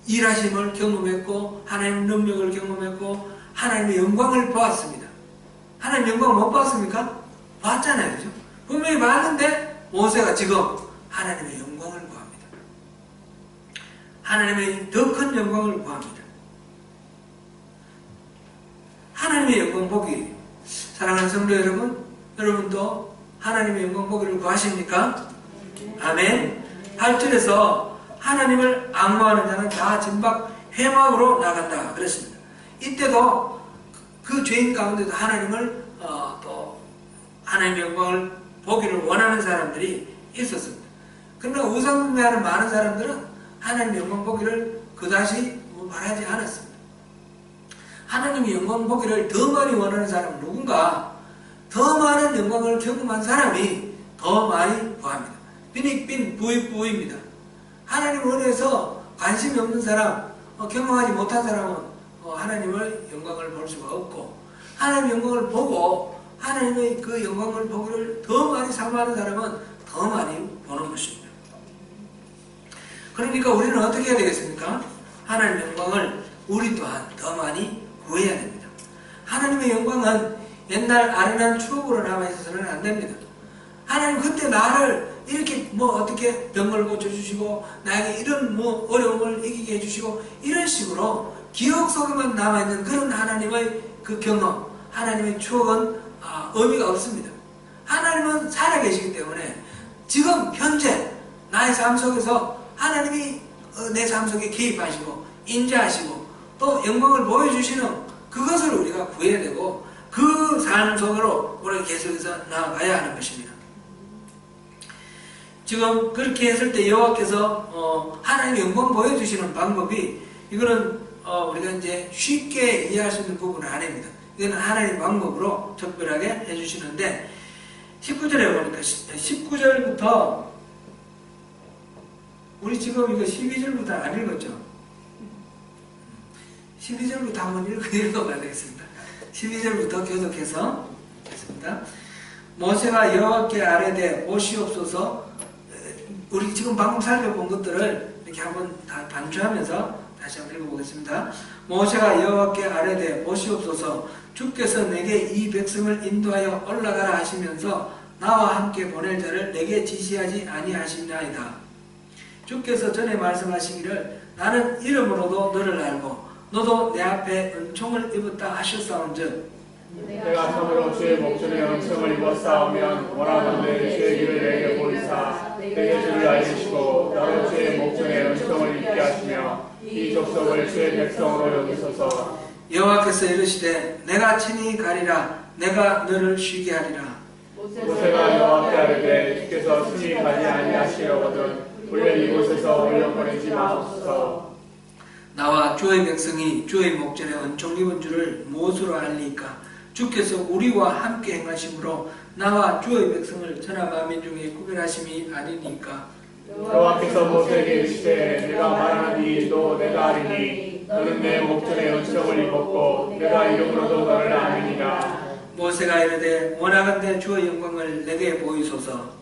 일하심을 경험했고 하나님의 능력을 경험했고 하나님의 영광을 보았습니다. 하나님의 영광을 못 봤습니까? 봤잖아요. 그죠? 분명히 봤는데 모세가 지금 하나님의 영광을 구합니다. 하나님의 더 큰 영광을 구합니다. 하나님의 영광 보기, 사랑하는 성도 여러분, 여러분도 하나님의 영광 보기를 구하십니까? 아멘. 8절에서 하나님을 앙모하는 자는 다 진박 회막으로 나간다 그랬습니다. 이때도 그 죄인 가운데도 하나님을 또 하나님의 영광을 보기를 원하는 사람들이 있었습니다. 그러나 우상숭배하는 많은 사람들은 하나님의 영광 보기를 그다지 바라지 않았습니다. 하나님의 영광 보기를 더 많이 원하는 사람은 누군가? 더 많은 영광을 경험한 사람이 더 많이 구합니다. 빈익빈 부익부입니다. 하나님 은혜에서 관심이 없는 사람, 경험하지 못한 사람은 하나님의 영광을 볼 수가 없고, 하나님의 영광을 보고 하나님의 그 영광을 보기를 더 많이 사모하는 사람은 더 많이 보는 것입니다. 그러니까 우리는 어떻게 해야 되겠습니까? 하나님의 영광을 우리 또한 더 많이 구해야 됩니다. 하나님의 영광은 옛날 아련한 추억으로 남아있어서는 안 됩니다. 하나님 그때 나를 이렇게 어떻게 병을 고쳐주시고 나에게 이런 어려움을 이기게 해주시고 이런 식으로 기억 속에만 남아있는 그런 하나님의 그 경험, 하나님의 추억은 의미가 없습니다. 하나님은 살아계시기 때문에 지금 현재 나의 삶 속에서 하나님이 내 삶 속에 개입하시고 인자하시고 또 영광을 보여주시는 그것을 우리가 구해야 되고 그 삶 속으로 우리가 계속해서 나아가야 하는 것입니다. 지금 그렇게 했을 때 여호와께서 하나님의 영광 보여주시는 방법이 이거는 우리가 이제 쉽게 이해할 수 있는 부분은 아닙니다. 이거는 하나님의 방법으로 특별하게 해주시는데 19절에 보니까 19절부터 우리 지금 이거 12절부터 안 읽었죠? 12절부터 한번 읽어봐야 되겠습니다. 12절부터 계속해서 했습니다. 모세가 여호와께 아뢰되 보시옵소서. 우리 지금 방금 살펴본 것들을 이렇게 한번 다 반주하면서 다시 한번 읽어보겠습니다. 모세가 여호와께 아뢰되 보시옵소서. 주께서 내게 이 백성을 인도하여 올라가라 하시면서 나와 함께 보낼 자를 내게 지시하지 아니하시나이다. 주께서 전에 말씀하시기를 나는 이름으로도 너를 알고 너도 내 앞에 은총을 입었다 하셨사온즉 내가 참으로 주의 목전에 은총을 입었사오면 원하건대 주의 길을 내게 보이사 내게 주를 알리시고 나도 주의 목전에 은총을 입게 하시며 이 족속을 주의 백성으로 여기소서. 여호와께서 이르시되 내가 친히 가리라 내가 너를 쉬게 하리라. 모세가 여호와께 아뢰되 주께서 친히 가지 아니하시려거든 불륜 이곳에서 올려보내지 마옵소서. 나와 주의 백성이 주의 목전에 은총 입은 줄을 무엇으로 알리까? 주께서 우리와 함께 행하심으로 나와 주의 백성을 천하 만민 중에 구별하심이 아니니까. 여호와께서 모세에게 이르시되 내가 말하니 또 내가 아리니 너는 내 목전에 은총을 입었고 내가 이름으로도 너를 아느니라. 모세가 이르되 원하건대 주의 영광을 내게 보이소서.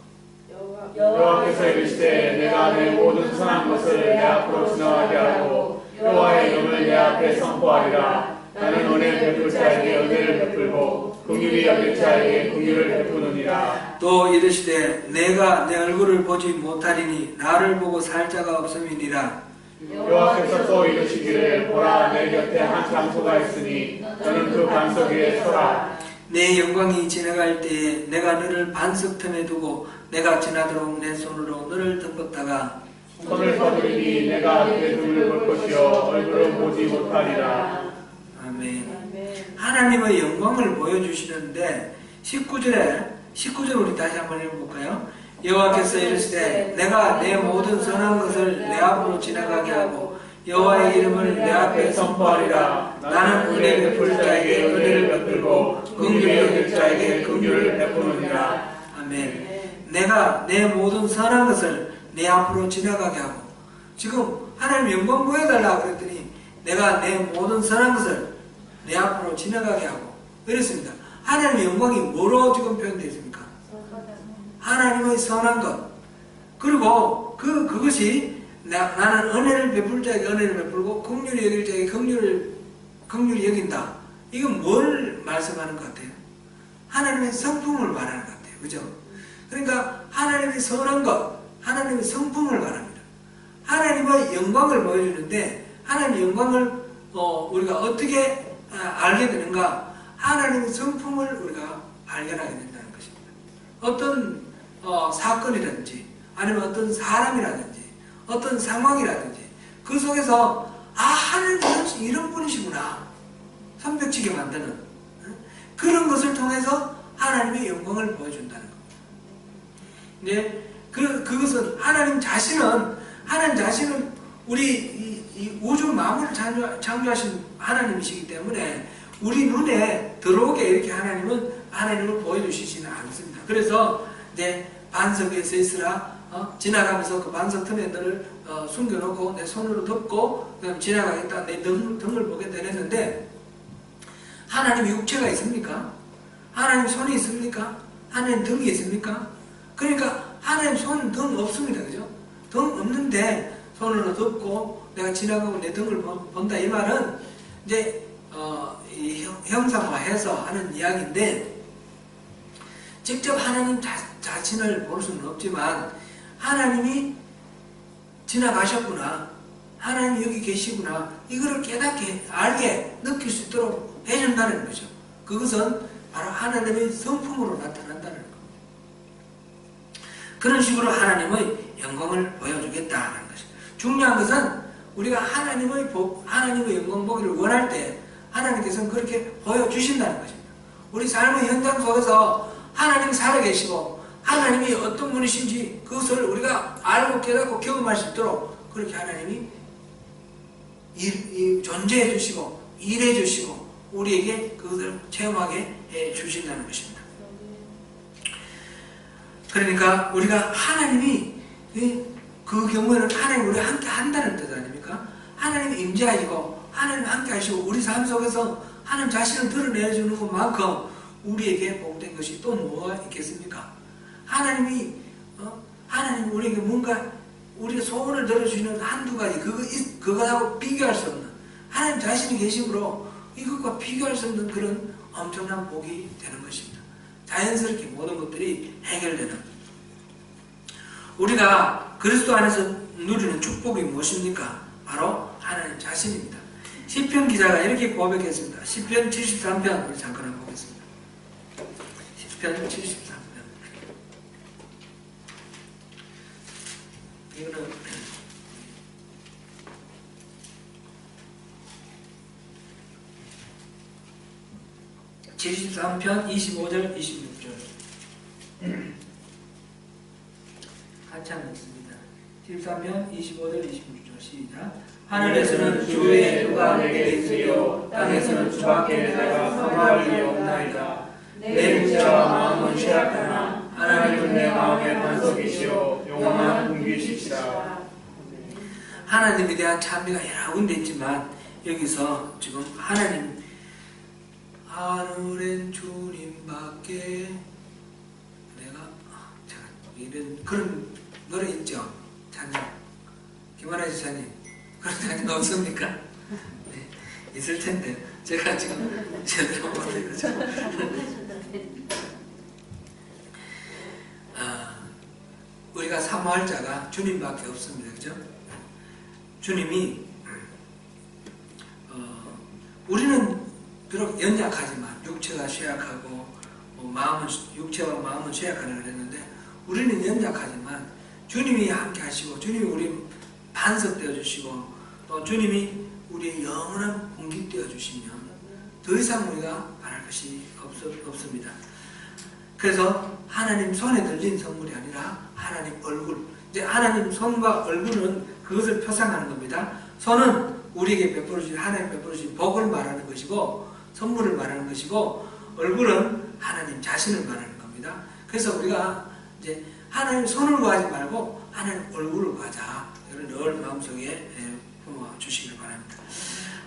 여호와께서 이르시되 내가 내 모든 선한 것을 내 앞으로 지나가게 하고 여호와의 이름을 내 앞에 선포하리라. 나는 은혜 베풀 자에게 은혜를 베풀고 긍휼히 여길 자에게 긍휼을 베푸느니라. 또 이르시되 내가 내 얼굴을 보지 못하리니 나를 보고 살 자가 없음이니라. 여호와께서 또 이르시기를 보라 내 곁에 한 장소가 있으니 너는 그 반석 위에 서라. 내 영광이 지나갈 때에 내가 너를 반석 틈에 두고 내가 지나도록 내 손으로 너를 덮었다가 손을 거두리니 내가 그의 눈을 볼 것이요 얼굴을 보지 못하리라. 아멘. 하나님의 영광을 보여주시는데 19절 우리 다시 한번 읽어볼까요? 여호와께서 이르시되 내가 내 모든 선한 것을 내 앞으로 지나가게 하고 여호와의 이름을 내 앞에 선포하리라. 나는 은혜 베풀 자에게 은혜를 베풀고 긍휼히 여길 자에게 긍휼을 베푸느니라. 아멘. 내가 내 모든 선한 것을 내 앞으로 지나가게 하고 지금 하나님 영광 보여달라고 그랬더니 내가 내 모든 선한 것을 내 앞으로 지나가게 하고 그랬습니다. 하나님의 영광이 뭐로 지금 표현되어 있습니까? 하나님의 선한 것. 그리고 그것이 나는 은혜를 베풀 자에게 은혜를 베풀고 긍휼히 여길 자에게 긍휼히 여긴다. 이건 뭘 말씀하는 것 같아요? 하나님의 성품을 말하는 것 같아요. 그죠? 그러니까 하나님의 선한 것, 하나님의 성품을 말합니다. 하나님의 영광을 보여주는데 하나님의 영광을 우리가 어떻게 알게 되는가? 하나님의 성품을 우리가 발견하게 된다는 것입니다. 어떤 사건이라든지 아니면 어떤 사람이라든지 어떤 상황이라든지 그 속에서 하나님은 이런 분이시구나 선벽치게 만드는 그런 것을 통해서 하나님의 영광을 보여준다는 겁니다. 네, 그것은 하나님 자신은 우리 이 우주 만물을 창조하신 하나님이시기 때문에 우리 눈에 들어오게 이렇게 하나님을 보여주시지는 않습니다. 그래서 이제 반석 위에 서 있으라 지나가면서 그 반석 틈에 너를 숨겨놓고 내 손으로 덮고 그다음 지나가겠다 내 등을 보겠다 했는데 하나님 육체가 있습니까? 하나님 손이 있습니까? 하나님 등이 있습니까? 그러니까 하나님 손, 등 없습니다. 그죠? 등 없는데 손으로 덮고 내가 지나가고 내 등을 본다 이 말은 이제 이 형상화해서 하는 이야기인데 직접 하나님 자신을 볼 수는 없지만 하나님이 지나가셨구나 하나님 여기 계시구나 이거를 깨닫게 알게 느낄 수 있도록 해준다는 거죠. 그것은 바로 하나님의 성품으로 나타난다는 겁니다. 그런 식으로 하나님의 영광을 보여주겠다는 것입니다. 중요한 것은 우리가 하나님의 영광 보기를 원할 때 하나님께서는 그렇게 보여주신다는 것입니다. 우리 삶의 현장 속에서 하나님이 살아계시고 하나님이 어떤 분이신지 그것을 우리가 알고 깨닫고 경험할 수 있도록 그렇게 하나님이 존재해 주시고 일해 주시고 우리에게 그것을 체험하게 해 주신다는 것입니다. 그러니까 우리가 하나님이 그 경우에는 하나님 우리와 함께 한다는 뜻 아닙니까? 하나님이 임재하시고 하나님 함께 하시고 우리 삶 속에서 하나님 자신을 드러내주는 것만큼 우리에게 복된 것이 또 뭐가 있겠습니까? 하나님이 우리에게 뭔가 우리가 소원을 들어주시는 한두 가지 그것하고 비교할 수 없는 하나님 자신이 계심으로 이것과 비교할 수 없는 그런 엄청난 복이 되는 것입니다. 자연스럽게 모든 것들이 해결되는 우리가 그리스도 안에서 누리는 축복이 무엇입니까? 바로 하나님 자신입니다. 시편 기자가 이렇게 고백했습니다. 시편 73편 우리 잠깐 한번 보겠습니다. 시편 73편 이거는 73편 25절 26절 한참 읽습니다. 73편 25절 26절 시작. 하늘에서는 주의 누가 내게 있으리요 땅에서는 주밖에 내가 사모할 일이 없나이다. 내 육체와 마음은 쇠약하나 하나님은 내 마음의 반석이시요 영원한 군기시시다. 하나님에 대한 찬미가 여러 군데 있지만 여기서 지금 하나님 하늘엔 주님밖에 내가 이런 그런 노래 있죠. 찬양 김하나 지사님 그런 찬양 없습니까? 네, 있을 텐데 제가 지금 제대로 못해가지고 우리가 사모할 자가 주님밖에 없습니다. 그죠? 주님이 우리는 비록 연약하지만 육체가 쇠약하고 육체와 마음은 쇠약하다 그랬는데 우리는 연약하지만 주님이 함께 하시고 주님이 우리 반석되어 주시고 또 주님이 우리의 영원한 공기 되어 주시면 더 이상 우리가 바랄 것이 없습니다. 그래서 하나님 손에 들린 선물이 아니라 하나님 얼굴, 이제 하나님 손과 얼굴은 그것을 표상하는 겁니다. 손은 우리에게 베풀어주신 하나님 베풀어주신 복을 말하는 것이고 선물을 말하는 것이고 얼굴은 하나님 자신을 말하는 겁니다. 그래서 우리가 이제 하나님 손을 구하지 말고 하나님 얼굴을 구하자. 이걸 늘 마음속에 품어 주시길 바랍니다.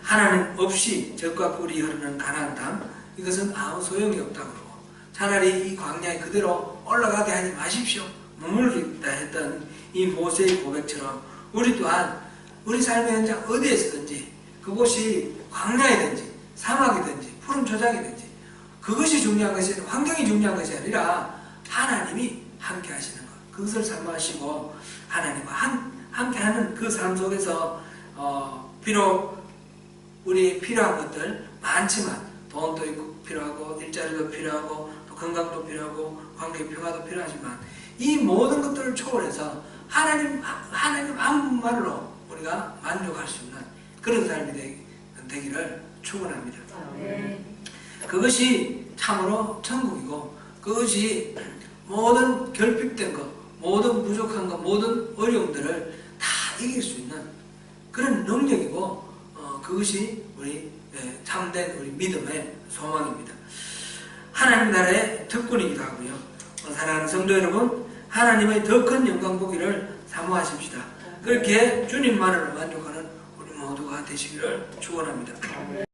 하나님 없이 적과 꿀이 흐르는 가나안 땅 이것은 아무 소용이 없다고 그러고 차라리 이 광야에 그대로 올라가게 하지 마십시오. 머물겠다 했던 이 모세의 고백처럼 우리 또한 우리 삶의 현장 어디에서든지 그곳이 광야이든지 사막이든지 푸른 초장이든지 그것이 중요한 것이 아니라 환경이 중요한 것이 아니라 하나님이 함께 하시는 것 그것을 사모하시고 하나님과 함께하는 그 삶 속에서 비록 우리 필요한 것들 많지만 돈도 필요하고 일자리도 필요하고 또 건강도 필요하고 관계 평화도 필요하지만 이 모든 것들을 초월해서 하나님 한 분만으로 우리가 만족할 수 있는 그런 삶이 되기를 축원합니다. 그것이 참으로 천국이고 그것이 모든 결핍된 것, 모든 부족한 것, 모든 어려움들을 다 이길 수 있는 그런 능력이고 그것이 우리 참된 우리 믿음의 소망입니다. 하나님 나라의 특권이기도 하고요. 사랑하는 성도 여러분, 하나님의 더 큰 영광 보기를 사모하십시다. 그렇게 주님만으로 만족하는 우리 모두가 되시기를 축원합니다.